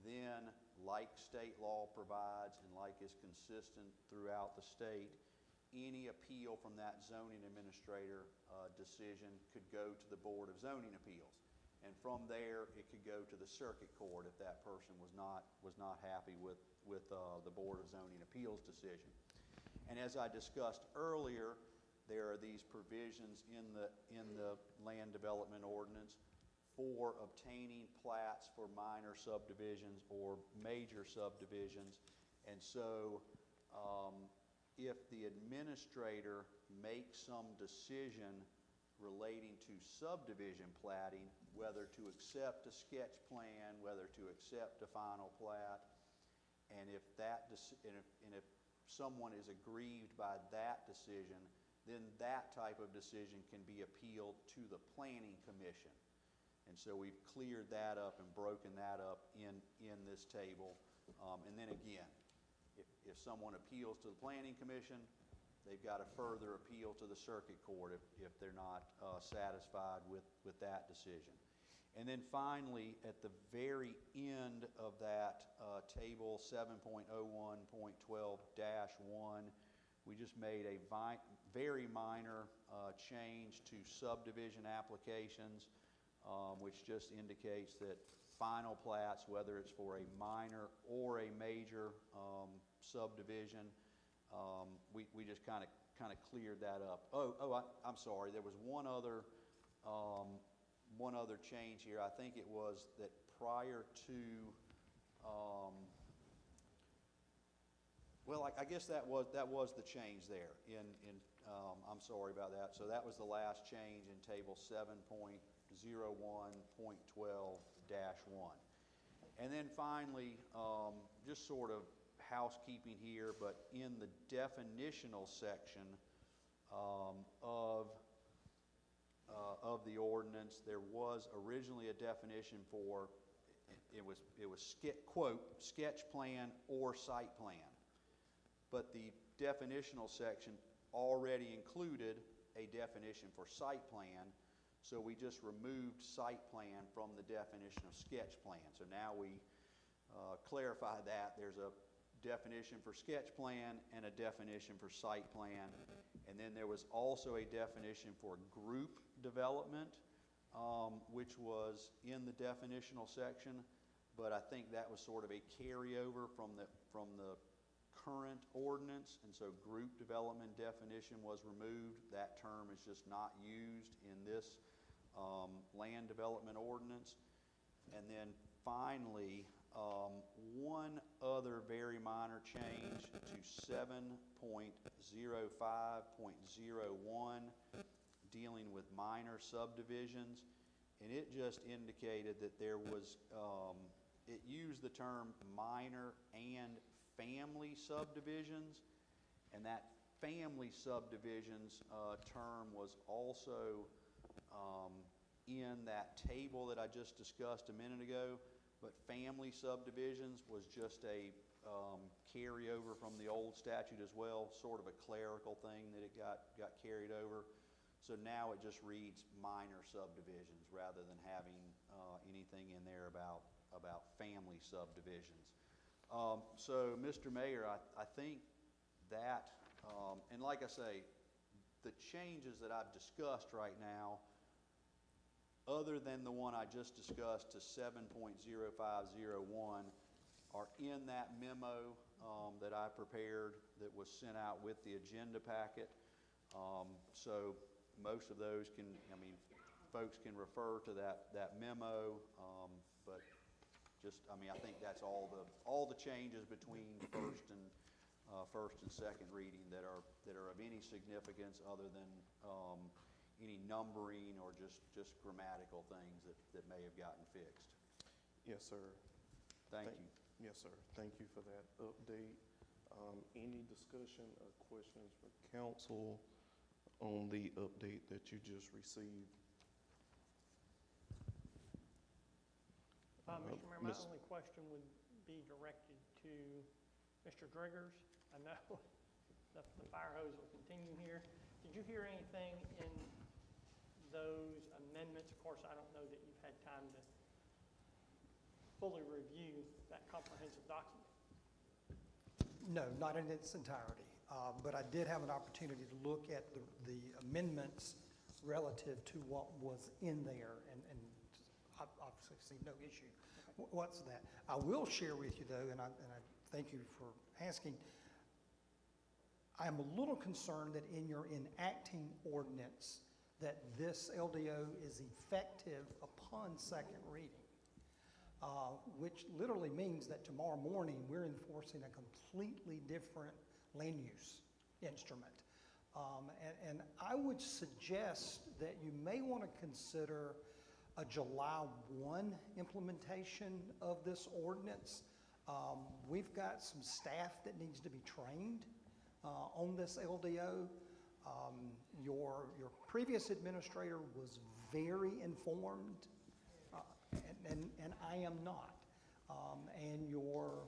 then, like state law provides and like is consistent throughout the state, any appeal from that zoning administrator decision could go to the Board of Zoning Appeals. And from there, it could go to the circuit court if that person was not happy with the Board of Zoning Appeals decision. And as I discussed earlier, there are these provisions in the land development ordinance for obtaining plats for minor subdivisions or major subdivisions. And so if the administrator makes some decision relating to subdivision platting, whether to accept a sketch plan, whether to accept a final plat, and if someone is aggrieved by that decision, then that type of decision can be appealed to the Planning Commission. And so we've cleared that up and broken that up in this table. And then again, if someone appeals to the Planning Commission, they've got a further appeal to the circuit court if they're not satisfied with that decision. And then finally, at the very end of that table 7.01.12-1, we just made a very minor change to subdivision applications, which just indicates that final plats, whether it's for a minor or a major subdivision, we just kind of cleared that up. I'm sorry. There was one other change here. I think it was that prior to, well, I guess that was the change there. I'm sorry about that. So that was the last change in table 7.01.12-1. And then finally, just sort of housekeeping here, but in the definitional section, of the ordinance. There was originally a definition for, it was quote, sketch plan or site plan. But the definitional section already included a definition for site plan, so we just removed site plan from the definition of sketch plan. So now we clarify that. There's a definition for sketch plan and a definition for site plan. And then there was also a definition for group development, which was in the definitional section, but I think that was sort of a carryover from the current ordinance, and so group development definition was removed. That term is just not used in this land development ordinance. And then finally, one other very minor change to 7.05.01, dealing with minor subdivisions, and it just indicated that there was, it used the term minor and family subdivisions, and that family subdivisions term was also in that table that I just discussed a minute ago, but family subdivisions was just a carryover from the old statute as well, sort of a clerical thing that it got carried over. So now it just reads minor subdivisions rather than having anything in there about family subdivisions. So, Mr. Mayor, I think that, and like I say, the changes that I've discussed right now, other than the one I just discussed to 7.0501, are in that memo that I prepared that was sent out with the agenda packet. So most of those can, folks can refer to that memo, but just, I think that's all the changes between first and second reading that are of any significance other than any numbering or just grammatical things that may have gotten fixed. Yes, sir. Thank you. Yes, sir. Thank you for that update. Any discussion or questions for council on the update that you just received? Mr. Mayor, my only question would be directed to Mr. Driggers. I know the fire hose will continue here. Did you hear anything in those amendments? Of course, I don't know that you've had time to fully review that comprehensive document. No, not in its entirety. But I did have an opportunity to look at the amendments relative to what was in there, and I obviously see no issue. What's that? I will share with you, though, and I thank you for asking, I am a little concerned that in your enacting ordinance that this LDO is effective upon second reading, which literally means that tomorrow morning we're enforcing a completely different land use instrument. And I would suggest that you may want to consider a July 1 implementation of this ordinance. We've got some staff that needs to be trained on this LDO. Your previous administrator was very informed, and I am not. And your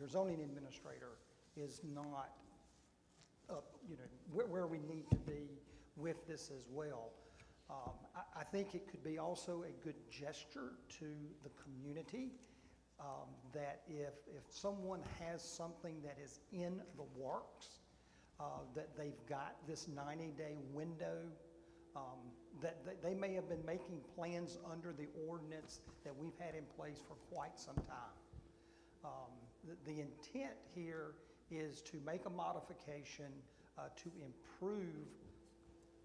zoning administrator is not where we need to be with this as well. I think it could be also a good gesture to the community that if someone has something that is in the works, that they've got this 90-day window, that they may have been making plans under the ordinance that we've had in place for quite some time. The intent here is to make a modification to improve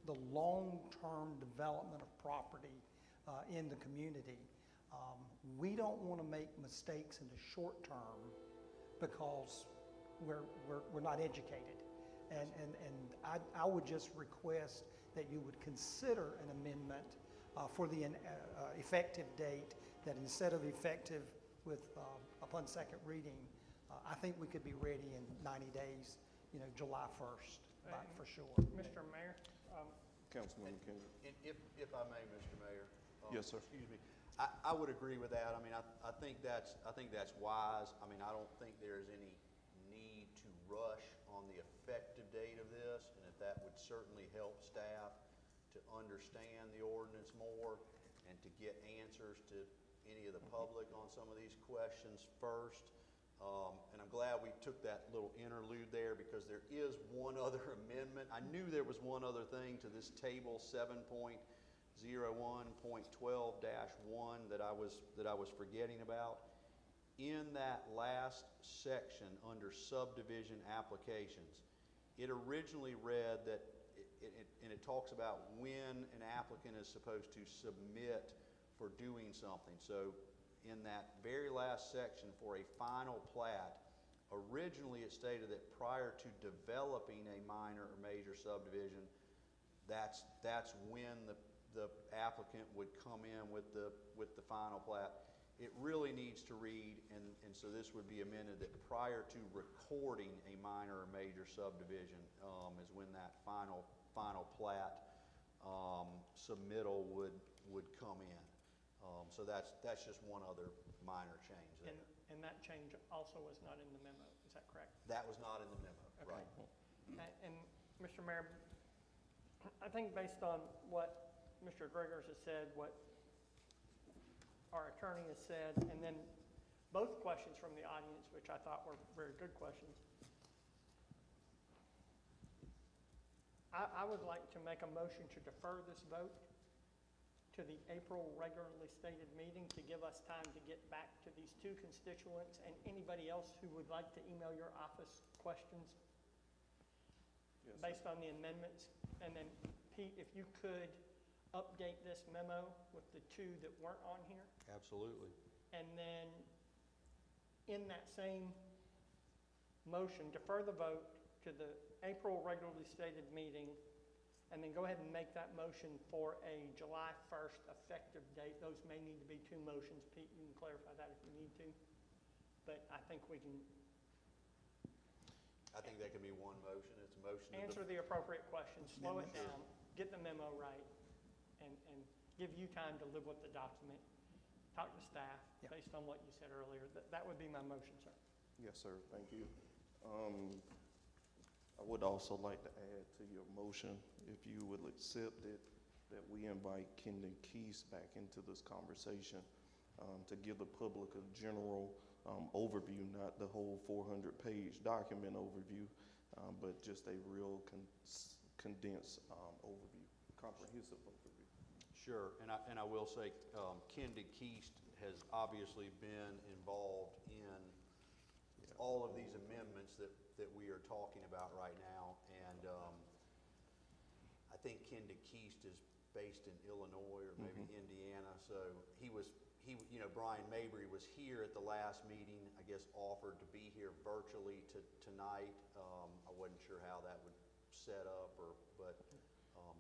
the long-term development of property in the community. We don't want to make mistakes in the short term because we're not educated. And I would just request that you would consider an amendment for the effective date, that instead of effective with upon second reading, I think we could be ready in 90 days, July 1st. back for sure. Mr. Mayor, Councilman McKinley. And if I may, Mr. Mayor? Yes, sir. Excuse me. I would agree with that. I mean, I think that's wise. I mean, I don't think there's any need to rush on the effective date of this, and that would certainly help staff to understand the ordinance more and to get answers to any of the public on some of these questions first. And I'm glad we took that little interlude there because there is one other amendment. I knew there was one other thing to this table 7.01.12-1 that I was forgetting about. In that last section under subdivision applications, it originally read that, and it talks about when an applicant is supposed to submit for doing something. So in that very last section for a final plat, originally it stated that prior to developing a minor or major subdivision, that's when the applicant would come in with the final plat. It really needs to read, and so this would be amended, that prior to recording a minor or major subdivision is when that final plat submittal would come in. So that's just one other minor change there. and that change also was not in the memo, is that correct? That was not in the memo, Okay. right? And Mr. Mayor, I think based on what Mr. Gregors has said, what our attorney has said, and then both questions from the audience, which I thought were very good questions, I would like to make a motion to defer this vote to the April regularly stated meeting to give us time to get back to these two constituents and anybody else who would like to email your office questions Yes, sir. based on the amendments. And then Pete, if you could update this memo with the two that weren't on here. Absolutely. And then in that same motion, defer the vote to the April regularly stated meeting, and then go ahead and make that motion for a July 1st effective date. Those may need to be two motions. Pete, you can clarify that if you need to. But I think we can I think that can be one motion. It's a motion to answer the appropriate questions, slow it Sure. down, get the memo right, and give you time to live with the document, talk to staff Yeah. based on what you said earlier. That would be my motion, sir. Yes, sir, thank you. I would also like to add to your motion, if you would accept it, that we invite Kendon Keys back into this conversation to give the public a general overview, not the whole 400-page document overview, but just a real condensed overview, comprehensive overview. Sure, and I will say, Kendon Keast has obviously been involved in all of these amendments that we are talking about right now, and I think Kendon Keast is based in Illinois or maybe Indiana, so Brian Mabry was here at the last meeting, I guess offered to be here virtually tonight. I wasn't sure how that would set up,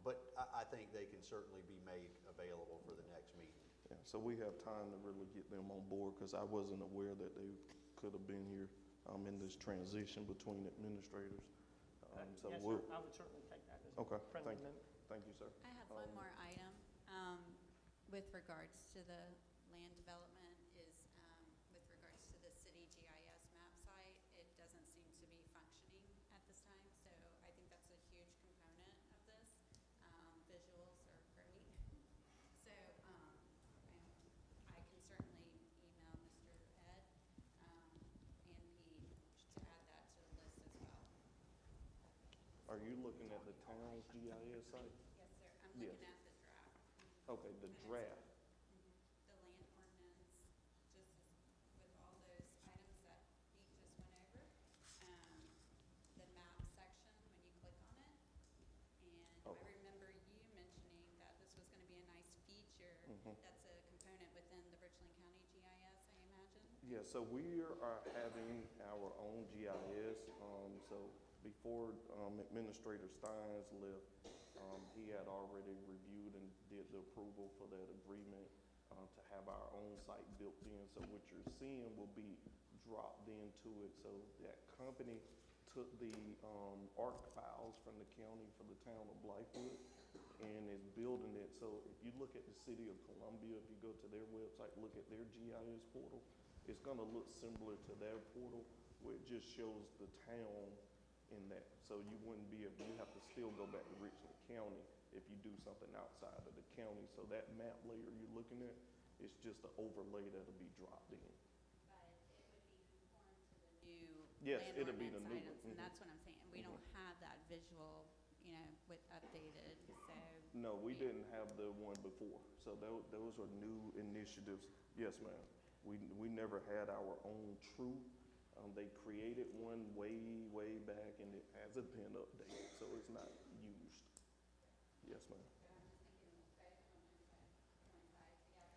but I think they can certainly be made available for the next meeting. Yeah, so we have time to really get them on board, because I wasn't aware that they could have been here in this transition between administrators. So Yes, we'll, sir, I would certainly take that as Okay, a friendly thank you. amendment. Thank you, sir. I have one more item with regards to the land development is with regards to the city GIS map site. It doesn't seem to be functioning at this time, so I think that's a huge component of this. Visuals are great. So I can certainly email Mr. Ed and Pete to add that to the list as well. Are you looking at the town's GIS site? Yes, sir. I'm Yes. looking at the draft. Okay, the draft. The land ordinance, just with all those items that Pete just went over. The map section, when you click on it. And Oh. I remember you mentioning that this was gonna be a nice feature. That's a component within the Richland County GIS, I imagine. Yeah, so we are having our own GIS. So before Administrator Steins left, he had already reviewed and did the approval for that agreement to have our own site built in. So what you're seeing will be dropped into it. So that company took the ARC files from the county for the town of Blythewood and is building it. So if you look at the city of Columbia, if you go to their website, look at their GIS portal, it's gonna look similar to their portal where it just shows the town in that. So you wouldn't be able, you have to still go back to Richland County if you do something outside of the county. So that map layer you're looking at, it's just an overlay that'll be dropped in. But it would be conformed to the new Yes, land it'll be the ordinance new one. items, and that's what I'm saying. We don't have that visual, you know, with updated, so. No, we didn't have the one before. So those are new initiatives. Yes, ma'am. We never had our own true. They created one way back and it hasn't been updated, so it's not used. Yes, ma'am. So I'm just thinking both of them coincide together,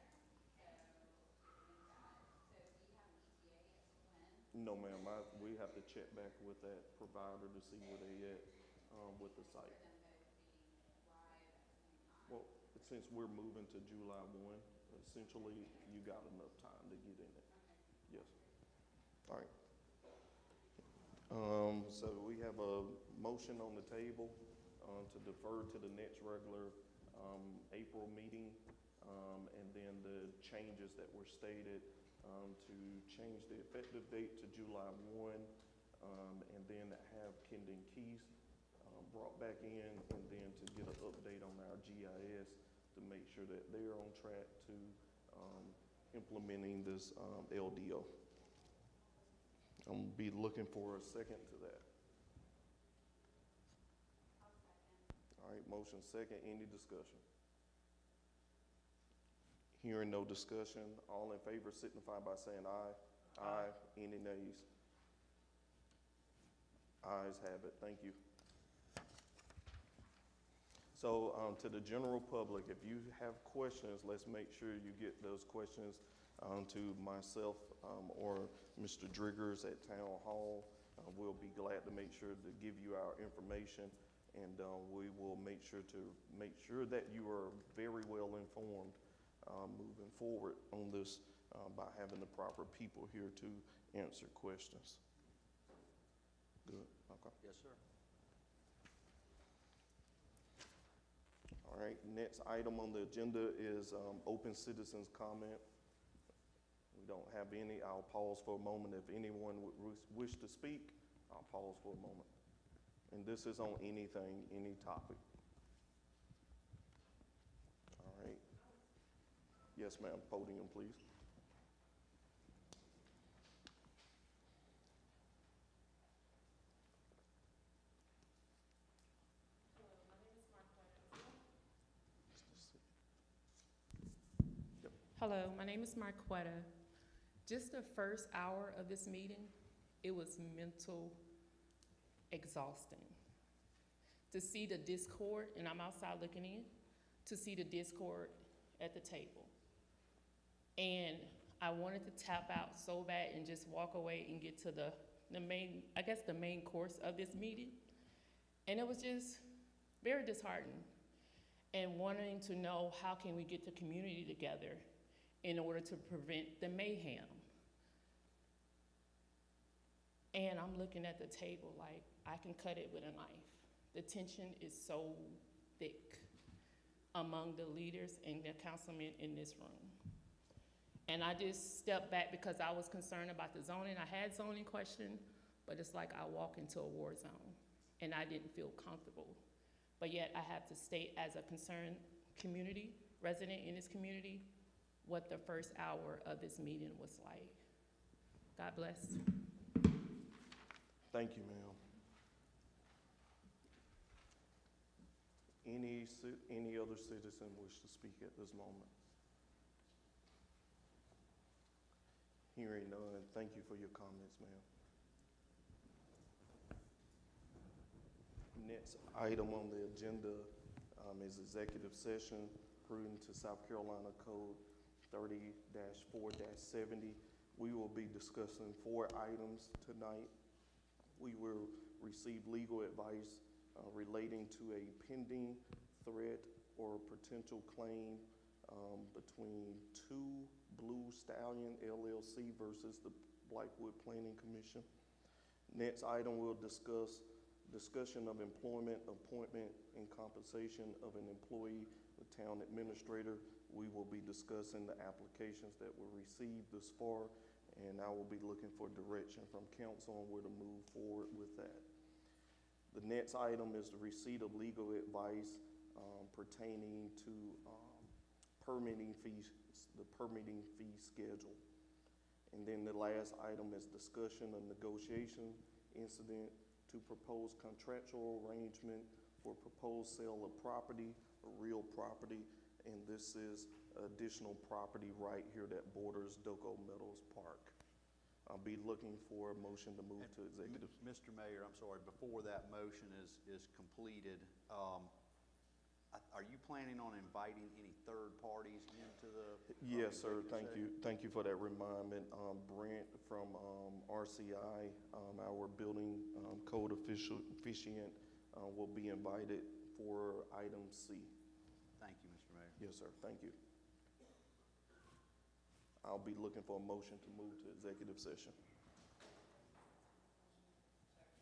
so do you have an ETA as to when? No, ma'am. We have to check back with that provider to see where they at with the site. For them both being live at the same time? Well, since we're moving to July 1, essentially, you got enough time to get in it. Yes. All right. So we have a motion on the table to defer to the next regular April meeting, and then the changes that were stated to change the effective date to July 1, and then have Kendon Keys brought back in, and then to get an update on our GIS to make sure that they're on track to implementing this LDO. I'm gonna be looking for a second to that. I'll second. All right, motion second, any discussion? Hearing no discussion, all in favor signify by saying aye. Aye. Any nays? Ayes have it, thank you. So to the general public, if you have questions, let's make sure you get those questions to myself or Mr. Driggers at Town Hall. We'll be glad to make sure to give you our information, and we will make sure that you are very well informed moving forward on this by having the proper people here to answer questions. Good, okay. Yes, sir. All right, next item on the agenda is open citizens comment. We don't have any. I'll pause for a moment. If anyone would wish to speak, I'll pause for a moment. And this is on anything, any topic. All right. Yes, ma'am. Podium, please. Hello, my name is Marquetta. Just the first hour of this meeting, it was mental exhausting. To see the discord, and I'm outside looking in, to see the discord at the table. And I wanted to tap out so bad and just walk away and get to the main, I guess the main course of this meeting. And it was just very disheartening and wanting to know how can we get the community together in order to prevent the mayhem. And I'm looking at the table like I can cut it with a knife. The tension is so thick among the leaders and the councilmen in this room. And I just stepped back because I was concerned about the zoning. I had zoning question, but it's like I walk into a war zone and I didn't feel comfortable. But yet I have to state as a concerned community, resident in this community, what the first hour of this meeting was like. God bless. Thank you, ma'am. Any other citizen wish to speak at this moment? Hearing none, thank you for your comments, ma'am. Next item on the agenda is executive session prudent to South Carolina Code 30-4-70. We will be discussing 4 items tonight. We will receive legal advice relating to a pending threat or potential claim between 2 Blue Stallion LLC versus the Blythewood Planning Commission. Next item, we'll discussion of employment, appointment, and compensation of an employee, the town administrator. We will be discussing the applications that were received thus far, and I will be looking for direction from council on where to move forward with that. The next item is the receipt of legal advice pertaining to permitting fees, the permitting fee schedule. And then the last item is discussion of negotiation incident to propose contractual arrangement for proposed sale of property, real property, and this is additional property right here that borders Doco Meadows Park. I'll be looking for a motion to move to executive. Mr. Mayor, I'm sorry, before that motion is completed, are you planning on inviting any third parties into the? Yes, sir, executive thank session? you. Thank you for that reminder. Brent from RCI, our building code officiant, will be invited for item C. Thank you, Mr. Mayor. Yes, sir, thank you. I'll be looking for a motion to move to executive session.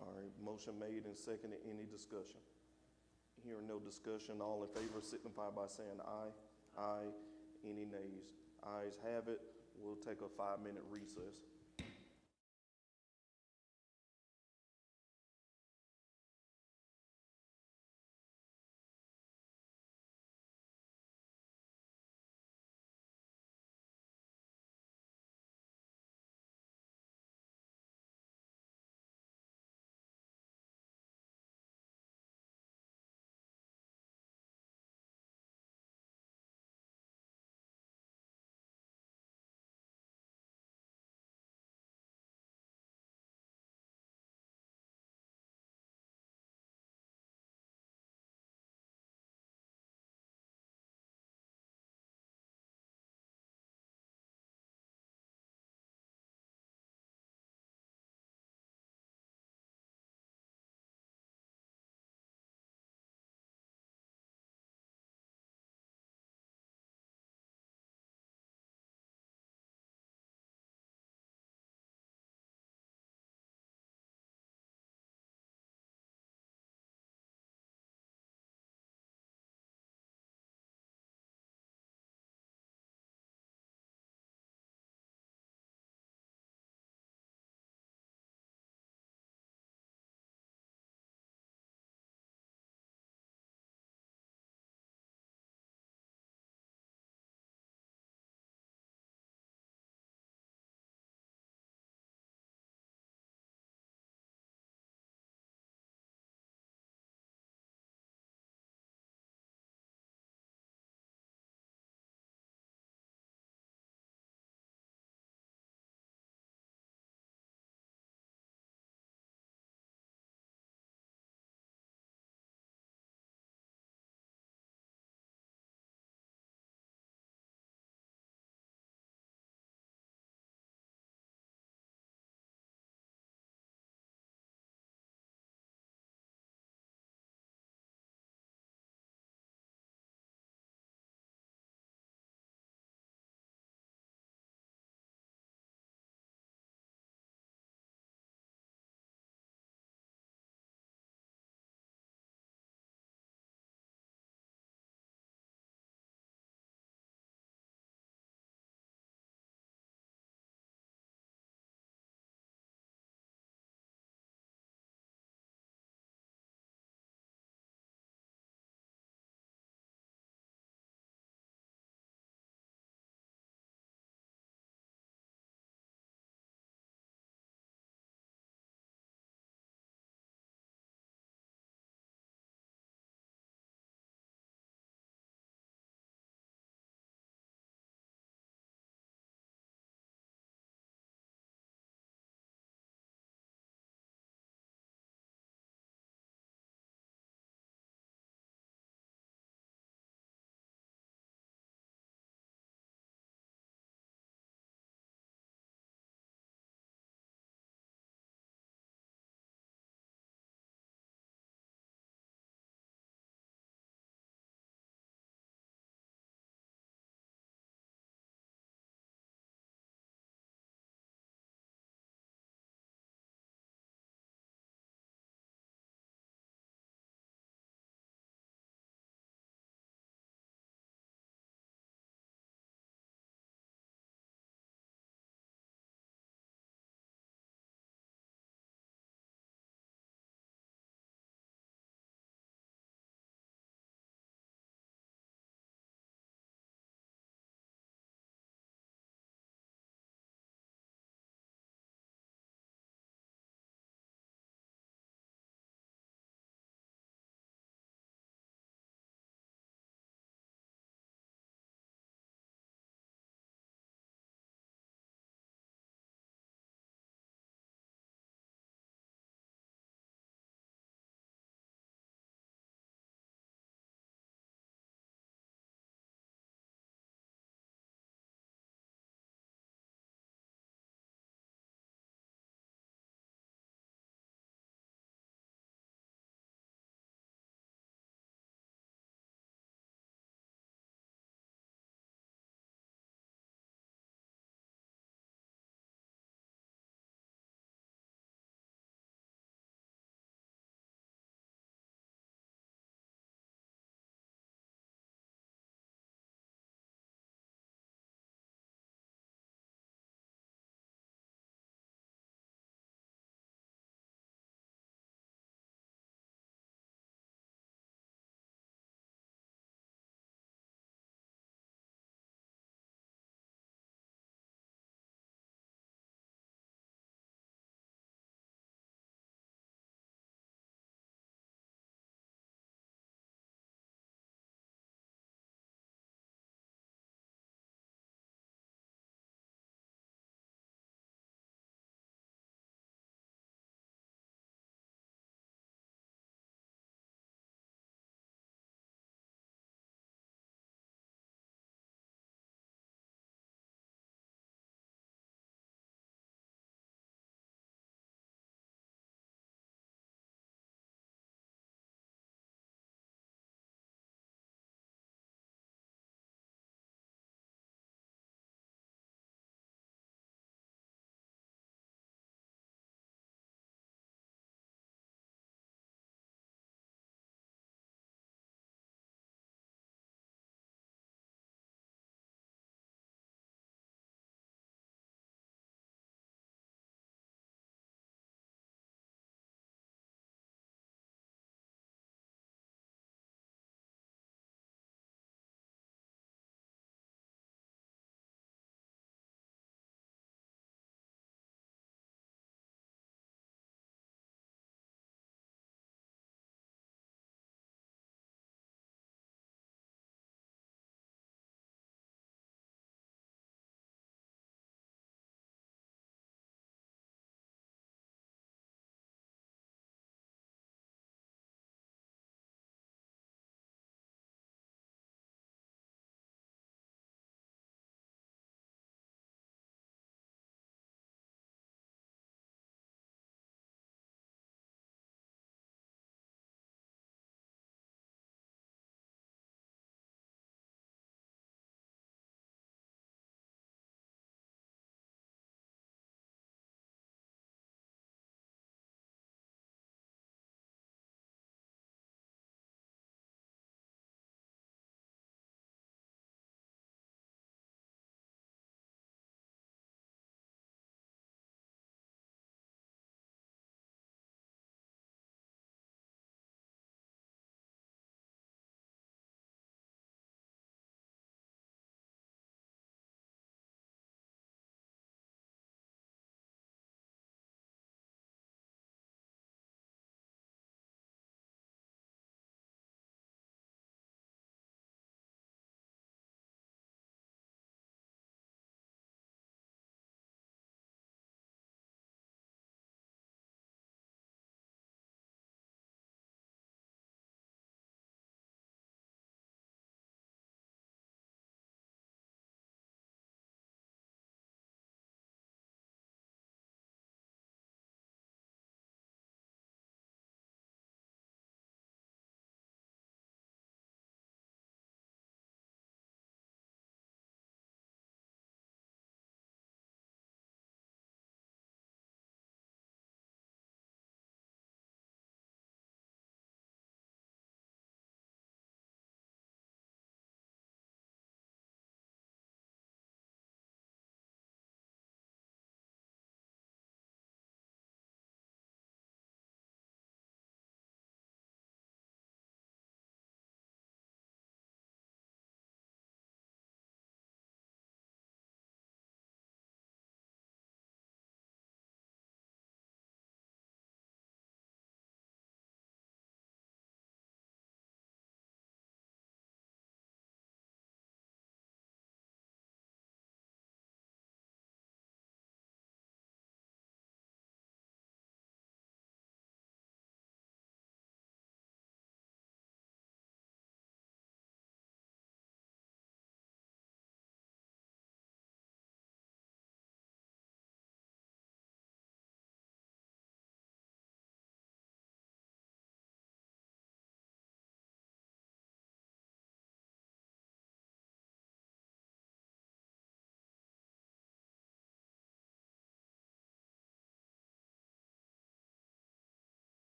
All right, motion made and seconded. Any discussion? Hearing no discussion, all in favor signify by saying aye. Aye. Any nays? Ayes have it. We'll take a 5-minute recess.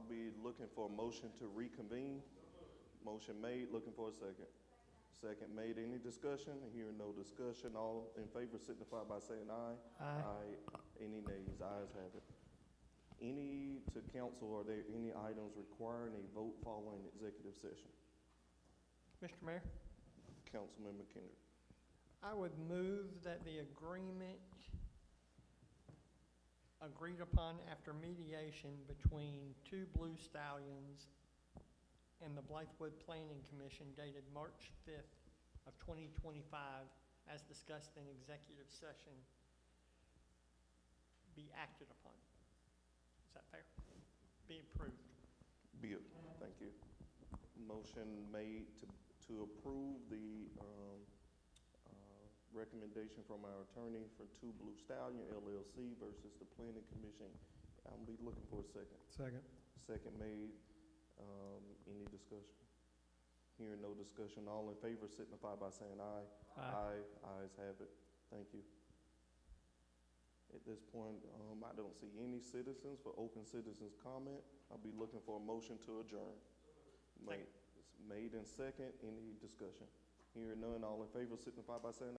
I'll be looking for a motion to reconvene. Motion made, looking for a second. Second made, any discussion? Hearing no discussion, all in favor signify by saying aye. Aye. Any nays? Ayes have it. Any, to council, are there any items requiring a vote following executive session? Mr. Mayor, Councilmember Kendrick. I would move that the agreement agreed upon after mediation between two Blue Stallions and the Blythewood Planning Commission dated March 5th of 2025, as discussed in executive session, be acted upon. Is that fair? Be approved. Thank you. Motion made to approve the recommendation from our attorney for Two Blue Stallion LLC versus the Planning Commission. I'll be looking for a second. Second. Second made. Any discussion? Hearing no discussion, all in favor signify by saying aye. Aye. Ayes have it. Thank you. At this point, I don't see any citizens for open citizens comment. I'll be looking for a motion to adjourn. Second. Made and second, any discussion? Hearing none, all in favor signify by saying